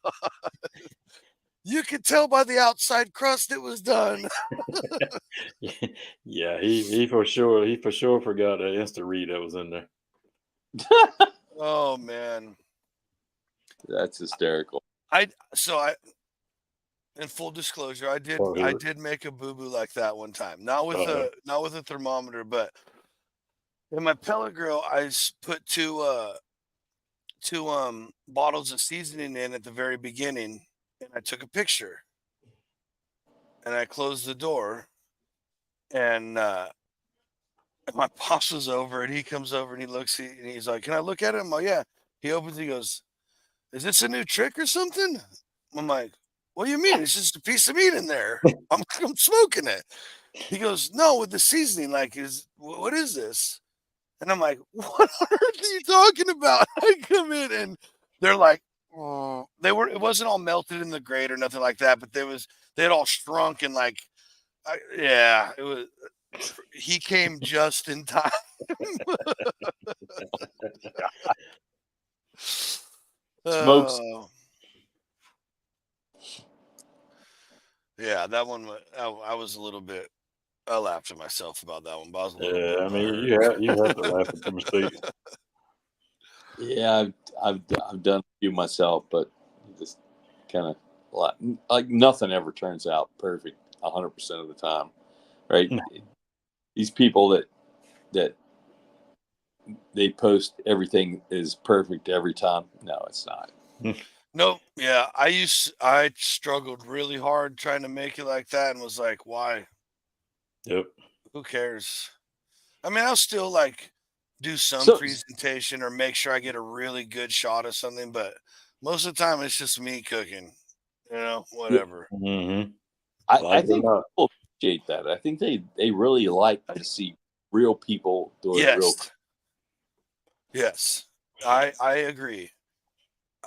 [SPEAKER 2] You could tell by the outside crust it was done.
[SPEAKER 3] Yeah, he for sure forgot the Insta read that was in there.
[SPEAKER 2] Oh man.
[SPEAKER 4] That's hysterical.
[SPEAKER 2] I in full disclosure,
[SPEAKER 3] Oh,
[SPEAKER 2] I
[SPEAKER 3] here.
[SPEAKER 2] did make a boo-boo like that one time. Not with
[SPEAKER 3] Uh-oh.
[SPEAKER 2] a thermometer, but in my pellet grill, put two bottles of seasoning in at the very beginning, and I took a picture, and I closed the door, and my boss was over, and he comes over and he looks, and he's like, "Can I look at it?" I'm like, "Yeah." He opens, he goes, "Is this a new trick or something?" I'm like, "What do you mean? It's just a piece of meat in there. I'm smoking it." He goes, "No, with the seasoning. Like, what is this?" And I'm like, "What on earth are you talking about?" I come in and they're like, "Oh," it wasn't all melted in the grate or nothing like that, but they had all shrunk and like, yeah, it was. He came just in time.
[SPEAKER 4] Smokes.
[SPEAKER 2] Oh, yeah, that one. I was a little bit. I laughed at myself about that one, but I was a little bit
[SPEAKER 3] Yeah, I mean,
[SPEAKER 2] butthurt.
[SPEAKER 3] you have to laugh at the mistakes.
[SPEAKER 4] Yeah, I've done a few myself, but just kind of like nothing ever turns out perfect 100% of the time, right?
[SPEAKER 3] No.
[SPEAKER 4] These people that they post everything is perfect every time. No, it's not.
[SPEAKER 2] Nope. Yeah, I struggled really hard trying to make it like that and was like, why?
[SPEAKER 3] Yep.
[SPEAKER 2] Who cares? I mean, I'll still like do some
[SPEAKER 4] So
[SPEAKER 2] presentation or make sure I get a really good shot of something, but most of the time it's just me cooking.
[SPEAKER 4] yeah,
[SPEAKER 2] Whatever.
[SPEAKER 3] Mm-hmm.
[SPEAKER 4] I
[SPEAKER 3] Like it or
[SPEAKER 4] think
[SPEAKER 3] not.
[SPEAKER 4] people appreciate that. I think they really like to see real people doing real.
[SPEAKER 2] Yes. Yes. I agree.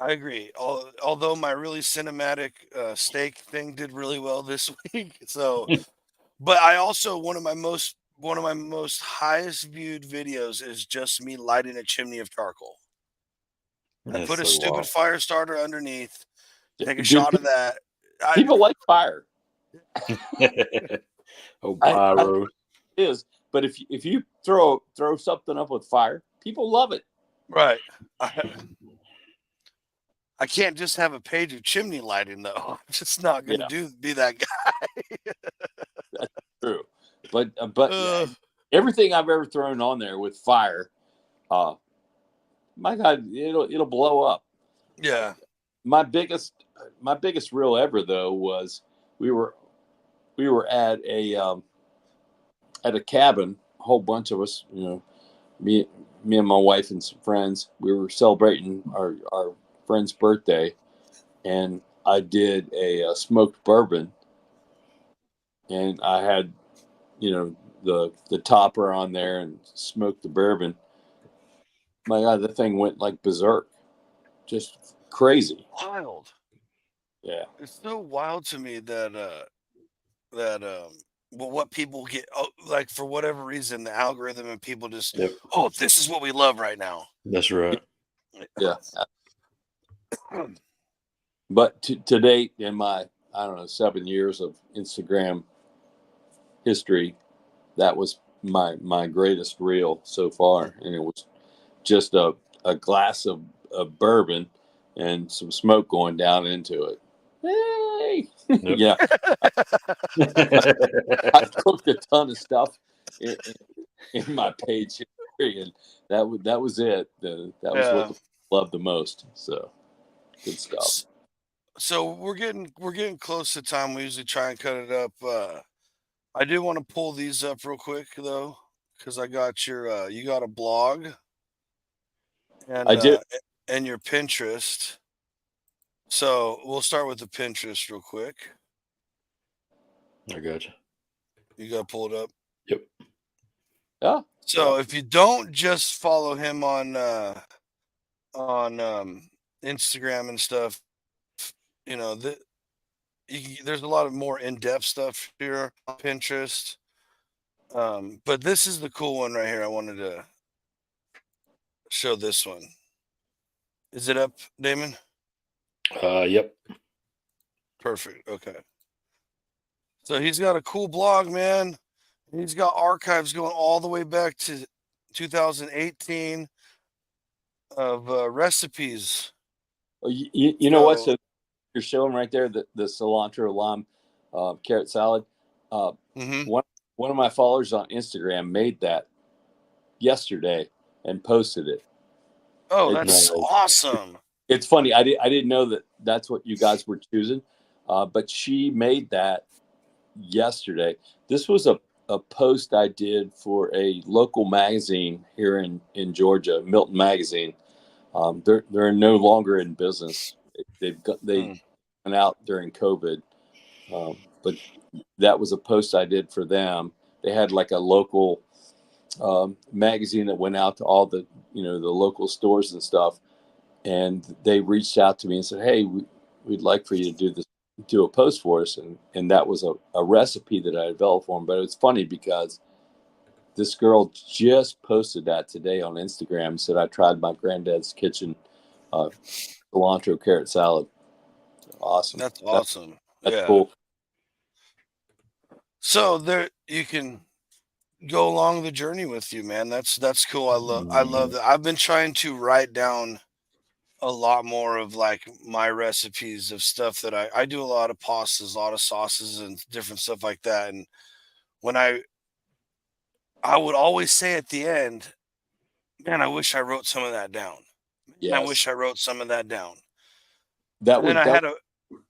[SPEAKER 2] I agree. Although my really cinematic steak thing did really well this week. So, but I also one of my most highest viewed videos is just me lighting a chimney of charcoal. I
[SPEAKER 3] That's
[SPEAKER 2] put a
[SPEAKER 3] so
[SPEAKER 2] stupid
[SPEAKER 3] wild.
[SPEAKER 2] fire starter underneath, take a
[SPEAKER 4] Dude,
[SPEAKER 2] shot of that.
[SPEAKER 4] people like fire.
[SPEAKER 3] Oh,
[SPEAKER 4] I
[SPEAKER 3] pyro.
[SPEAKER 4] it is, but if you throw something up with fire, people love it.
[SPEAKER 2] Right. I can't just have a page of chimney lighting though. I'm just not gonna
[SPEAKER 4] Yeah,
[SPEAKER 2] be that guy.
[SPEAKER 4] that's true. But
[SPEAKER 2] Uh,
[SPEAKER 4] everything I've ever thrown on there with fire, uh, my God, it'll blow up.
[SPEAKER 2] yeah.
[SPEAKER 4] My biggest reel ever though was we were at a cabin, a whole bunch of us, me and my wife and some friends. We were celebrating our friend's birthday, and I did a smoked bourbon, and I had the topper on there and smoked the bourbon. My God, the thing went like berserk, just crazy.
[SPEAKER 2] Wild.
[SPEAKER 4] Yeah,
[SPEAKER 2] It's so wild to me that well, what people get, like, for whatever reason, the algorithm and people just,
[SPEAKER 3] Yep,
[SPEAKER 2] oh, this is what we love right now.
[SPEAKER 3] that's right.
[SPEAKER 4] yeah. But to date, in my, I don't know, 7 years of Instagram history, that was my greatest reel so far, and it was just a glass of bourbon and some smoke going down into it. Hey,
[SPEAKER 3] Yep.
[SPEAKER 4] yeah, I cooked a ton of stuff in, in my page history, and that was it. That was what
[SPEAKER 2] Yeah.
[SPEAKER 4] the loved the most. So good stuff.
[SPEAKER 2] So we're getting close to time. We usually try and cut it up. I do want to pull these up real quick though, because I got you got a blog
[SPEAKER 4] I do.
[SPEAKER 2] and your Pinterest. So we'll start with the Pinterest real quick.
[SPEAKER 3] I got you.
[SPEAKER 2] You got to pull it up.
[SPEAKER 3] Yep.
[SPEAKER 4] Yeah.
[SPEAKER 2] So if you don't just follow him on Instagram and stuff, you know, there's a lot of more in-depth stuff here on Pinterest. But this is the cool one right here. I wanted to show this one. Is it up, Damon?
[SPEAKER 3] Yep.
[SPEAKER 2] Perfect. Okay. So he's got a cool blog, man. He's got archives going all the way back to 2018 of recipes.
[SPEAKER 4] You know what?
[SPEAKER 2] So,
[SPEAKER 4] So you're showing right there the cilantro lime carrot salad.
[SPEAKER 2] mhm.
[SPEAKER 4] One of my followers on Instagram made that yesterday and posted it.
[SPEAKER 2] Oh,
[SPEAKER 4] It,
[SPEAKER 2] that's
[SPEAKER 3] Nice.
[SPEAKER 2] awesome.
[SPEAKER 4] it's funny. I didn't know that that's what you guys were choosing, but she made that yesterday. This was a post I did for a local magazine here in Georgia, Milton Magazine. They're no longer in business. They
[SPEAKER 2] Mm.
[SPEAKER 4] went out during COVID, but that was a post I did for them. They had like a local magazine that went out to all the the local stores and stuff, and they reached out to me and said, "Hey, we'd like for you to do a post for us," and that was a recipe that I developed for them. But it's funny because this girl just posted that today on Instagram. Said I tried my granddad's kitchen cilantro carrot salad. Awesome.
[SPEAKER 2] That's awesome.
[SPEAKER 4] That's
[SPEAKER 2] Yeah.
[SPEAKER 4] cool.
[SPEAKER 2] So there you can go along the journey with you, man. That's cool. I love that. I've been trying to write down a lot more of like my recipes of stuff that I do a lot of pastas, a lot of sauces and different stuff like that. And when I would always say at the end, man, I wish I wrote some of that down. Man, I
[SPEAKER 4] Yes,
[SPEAKER 2] wish I wrote some of that down.
[SPEAKER 4] that
[SPEAKER 2] And then
[SPEAKER 4] was
[SPEAKER 2] I
[SPEAKER 4] that.
[SPEAKER 2] had a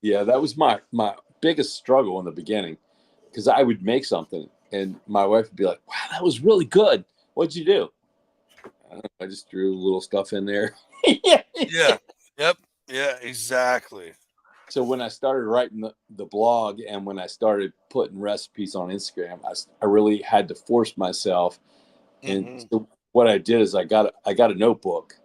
[SPEAKER 4] Yeah, that was my biggest struggle in the beginning because I would make something and my wife would be like, "Wow, that was really good. What'd you do?" I just threw a little stuff in there.
[SPEAKER 2] yeah. Yep. Yeah, exactly.
[SPEAKER 4] So when I started writing the blog and when I started putting recipes on Instagram, I really had to force myself. And
[SPEAKER 2] Hmm.
[SPEAKER 4] so what I did is I got a notebook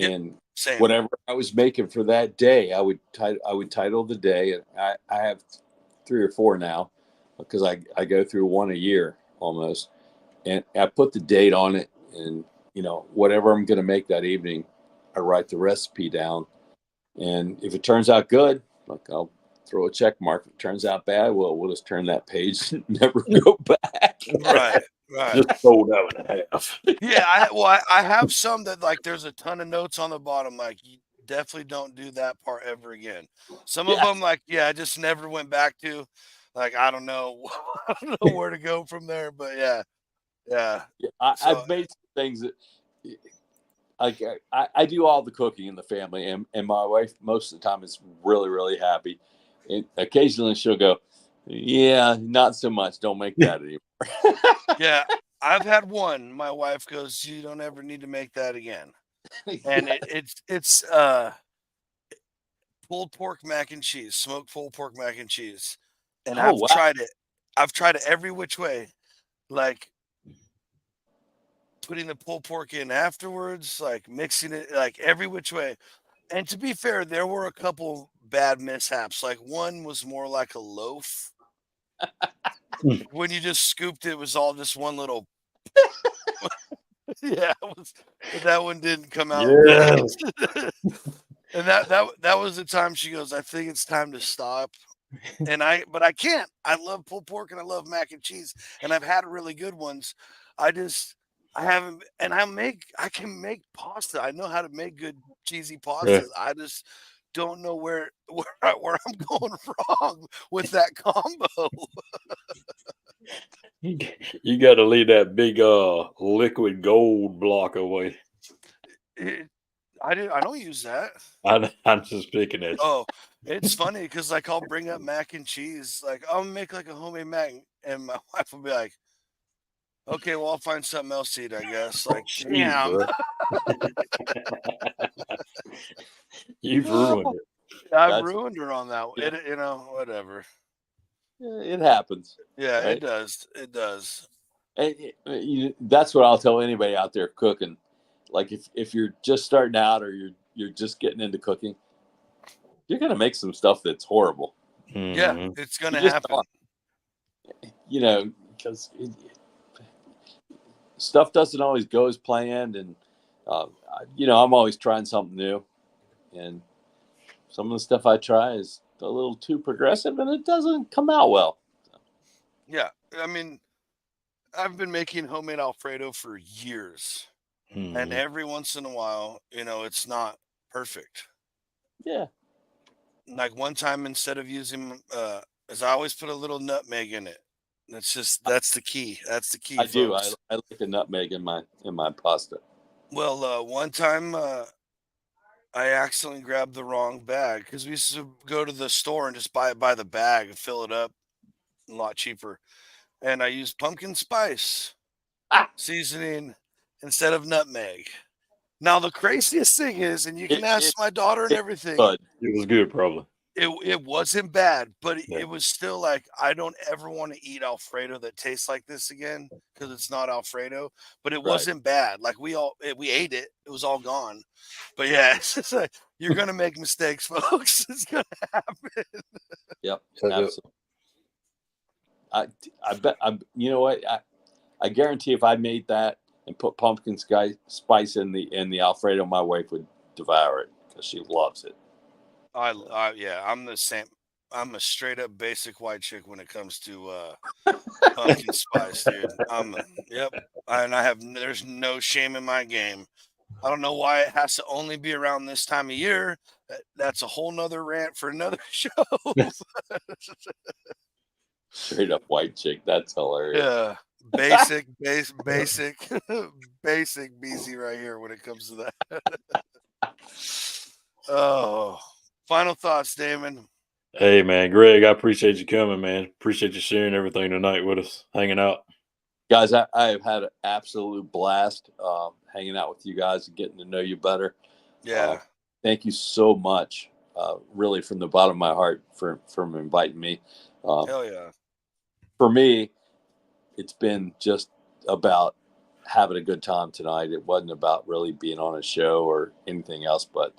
[SPEAKER 4] and
[SPEAKER 2] Same.
[SPEAKER 4] whatever I was making for that day, I would title the day, and I have 3 or 4 now because I go through one a year almost, and I put the date on it, and whatever I'm going to make that evening, I write the recipe down, and if it turns out good, like I'll throw a check mark. If it turns out bad, well, we'll just turn that page and never go back.
[SPEAKER 2] Right.
[SPEAKER 3] Just fold that one in half.
[SPEAKER 2] Yeah, I have some that like there's a ton of notes on the bottom, like you definitely don't do that part ever again. Some of
[SPEAKER 4] Yeah.
[SPEAKER 2] them, like, I just never went back to. Like, I don't know, I don't know where to go from there, but yeah. So
[SPEAKER 4] I've made some things that like I do all the cooking in the family, and my wife most of the time is really, really happy. And occasionally she'll go, "Yeah, not so much. Don't make that anymore."
[SPEAKER 2] yeah, I've had one. My wife goes, "You don't ever need to make that again." And it's pulled pork mac and cheese, smoked pulled pork mac and cheese. And
[SPEAKER 4] Oh
[SPEAKER 2] I've
[SPEAKER 4] wow!
[SPEAKER 2] tried it. I've tried it every which way. Like putting the pulled pork in afterwards, like mixing it like every which way. And to be fair, there were a couple bad mishaps. Like one was more like a loaf. When you just scooped it, it was all just one little yeah, that one didn't come out
[SPEAKER 3] Yeah.
[SPEAKER 2] right. And that was the time she goes, I think it's time to stop. But I can't. I love pulled pork and I love mac and cheese, and I've had really good ones. I haven't, and I can make pasta. I know how to make good cheesy
[SPEAKER 3] Yeah.
[SPEAKER 2] pastas. I just don't know where I'm going wrong with that combo.
[SPEAKER 3] You got to leave that big liquid gold block away.
[SPEAKER 2] I don't use that.
[SPEAKER 3] I'm just picking at you.
[SPEAKER 2] Oh, it's funny because like I'll bring up mac and cheese, like I'll make like a homemade mac, and my wife will be like, "Okay, well I'll find something else to eat, I guess." Like,
[SPEAKER 3] Jeez,
[SPEAKER 2] damn,
[SPEAKER 3] bro. You've ruined it.
[SPEAKER 2] I've
[SPEAKER 4] That's
[SPEAKER 2] ruined her on that.
[SPEAKER 4] yeah,
[SPEAKER 2] Whatever.
[SPEAKER 4] it happens,
[SPEAKER 2] Yeah, it
[SPEAKER 4] right?
[SPEAKER 2] does. It does.
[SPEAKER 4] And that's what I'll tell anybody out there cooking. Like if you're just starting out or you're just getting into cooking, you're gonna make some stuff that's horrible.
[SPEAKER 2] Yeah,
[SPEAKER 3] Mhm.
[SPEAKER 2] it's
[SPEAKER 4] You
[SPEAKER 2] gonna
[SPEAKER 4] just
[SPEAKER 2] happen.
[SPEAKER 4] because stuff doesn't always go as planned, and I'm always trying something new, and some of the stuff I try is a little too progressive, and it doesn't come out well.
[SPEAKER 2] Yeah, I mean, I've been making homemade Alfredo for years, and
[SPEAKER 3] Mhm.
[SPEAKER 2] every once in a while, it's not perfect.
[SPEAKER 4] Yeah,
[SPEAKER 2] Like one time, instead of using, as I always put a little nutmeg in it. That's the key. That's the key,
[SPEAKER 4] I do. I
[SPEAKER 2] folks.
[SPEAKER 4] like the nutmeg in my pasta.
[SPEAKER 2] Well, one time I accidentally grabbed the wrong bag because we used to go to the store and just buy it by the bag and fill it up a lot cheaper. And I used pumpkin spice
[SPEAKER 4] Ah,
[SPEAKER 2] seasoning instead of nutmeg. Now the craziest thing is, and you can
[SPEAKER 4] it
[SPEAKER 2] ask
[SPEAKER 4] it
[SPEAKER 2] my daughter and
[SPEAKER 4] it's
[SPEAKER 2] everything,
[SPEAKER 4] good.
[SPEAKER 3] It was good, probably.
[SPEAKER 2] it wasn't bad, but
[SPEAKER 3] Yeah.
[SPEAKER 2] it was still like I don't ever want to eat Alfredo that tastes like this again because it's not Alfredo. But it
[SPEAKER 4] Right.
[SPEAKER 2] wasn't bad. Like we ate it, it was all gone. But yeah, it's just like you're gonna make mistakes, folks. It's gonna happen.
[SPEAKER 4] Yep.
[SPEAKER 3] So
[SPEAKER 4] Absolutely. I bet you know what I guarantee if I made that and put pumpkin spice in the Alfredo, my wife would devour it because she loves it.
[SPEAKER 2] Yeah, I'm the same. I'm a straight up basic white chick when it comes to pumpkin spice, dude. Yep. And there's no shame in my game. I don't know why it has to only be around this time of year. That's a whole nother rant for another show.
[SPEAKER 4] Straight up white chick. That's hilarious.
[SPEAKER 2] Yeah. Basic, basic, basic BZ right here when it comes to that. Oh, final thoughts, Damon.
[SPEAKER 3] Hey, man, Greg, I appreciate you coming, man. Appreciate you sharing everything tonight with us, hanging out.
[SPEAKER 4] Guys, I've had an absolute blast hanging out with you guys and getting to know you better.
[SPEAKER 2] Yeah.
[SPEAKER 4] Thank you so much, really, from the bottom of my heart for inviting me.
[SPEAKER 2] Hell yeah.
[SPEAKER 4] For me, it's been just about having a good time tonight. It wasn't about really being on a show or anything else, but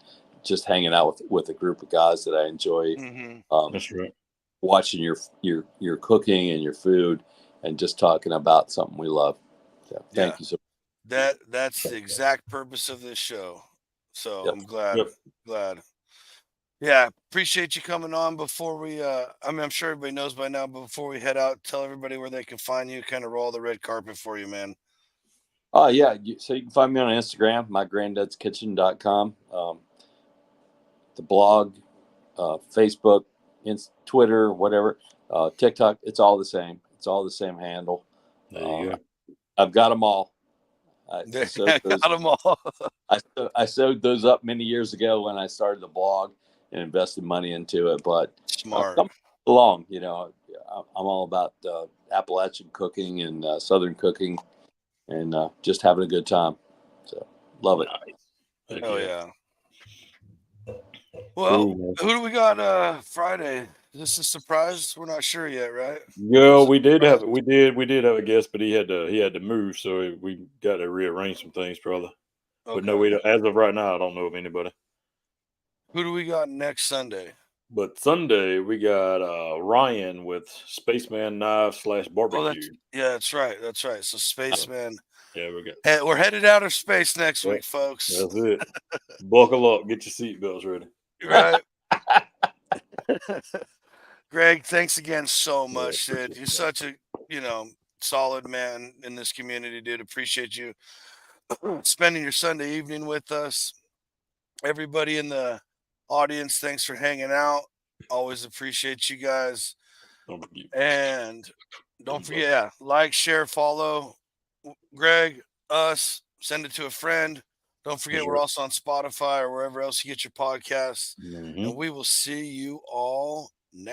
[SPEAKER 4] just hanging out with a group of guys that I enjoy.
[SPEAKER 3] That's right.
[SPEAKER 4] Watching your cooking and your food, and just talking about something we love. So thank you so much.
[SPEAKER 2] That's the exact purpose of this show. So
[SPEAKER 4] Yep.
[SPEAKER 2] I'm glad.
[SPEAKER 3] Yep.
[SPEAKER 2] Glad. Yeah, appreciate you coming on. Before we I mean, I'm sure everybody knows by now, but before we head out, tell everybody where they can find you, kind of roll the red carpet for you, man.
[SPEAKER 4] Oh yeah, so you can find me on Instagram, MyGrandadsKitchen.com, the blog, Facebook, Twitter, whatever, TikTok. It's all the same. It's all the same handle.
[SPEAKER 3] There you go.
[SPEAKER 4] I've got them all. I
[SPEAKER 2] Got them all.
[SPEAKER 4] I sewed those up many years ago when I started the blog and invested money into it. But
[SPEAKER 2] Smart.
[SPEAKER 4] come along, you know, I'm all about Appalachian cooking and Southern cooking, and just having a good time. So love it.
[SPEAKER 3] Nice.
[SPEAKER 2] Oh yeah. Well,
[SPEAKER 3] Cool.
[SPEAKER 2] who do we got Friday? Is this a surprise? We're not sure yet, right?
[SPEAKER 3] Yeah, we did have a guest, but he had to move, so we got to rearrange some things, brother.
[SPEAKER 2] Okay.
[SPEAKER 3] But no, we don't, as of right now, I don't know of anybody.
[SPEAKER 2] Who do we got next Sunday?
[SPEAKER 3] But Sunday we got Ryan with Spaceman Knives /
[SPEAKER 2] Oh,
[SPEAKER 3] Barbecue.
[SPEAKER 2] that's right. That's right. So Spaceman.
[SPEAKER 3] Yeah, we got.
[SPEAKER 2] Hey, we're headed out of space next week, folks.
[SPEAKER 3] That's it. Buckle up, get your seatbelts ready.
[SPEAKER 2] Right. Greg, thanks again so much, dude. You're such a solid man in this community, dude. Appreciate you spending your Sunday evening with us. Everybody in the audience, thanks for hanging out. Always appreciate you guys. And don't forget, like, share, follow Greg, us, send it to a friend. Don't forget, we're also on Spotify or wherever else you get your podcasts. And we will see you all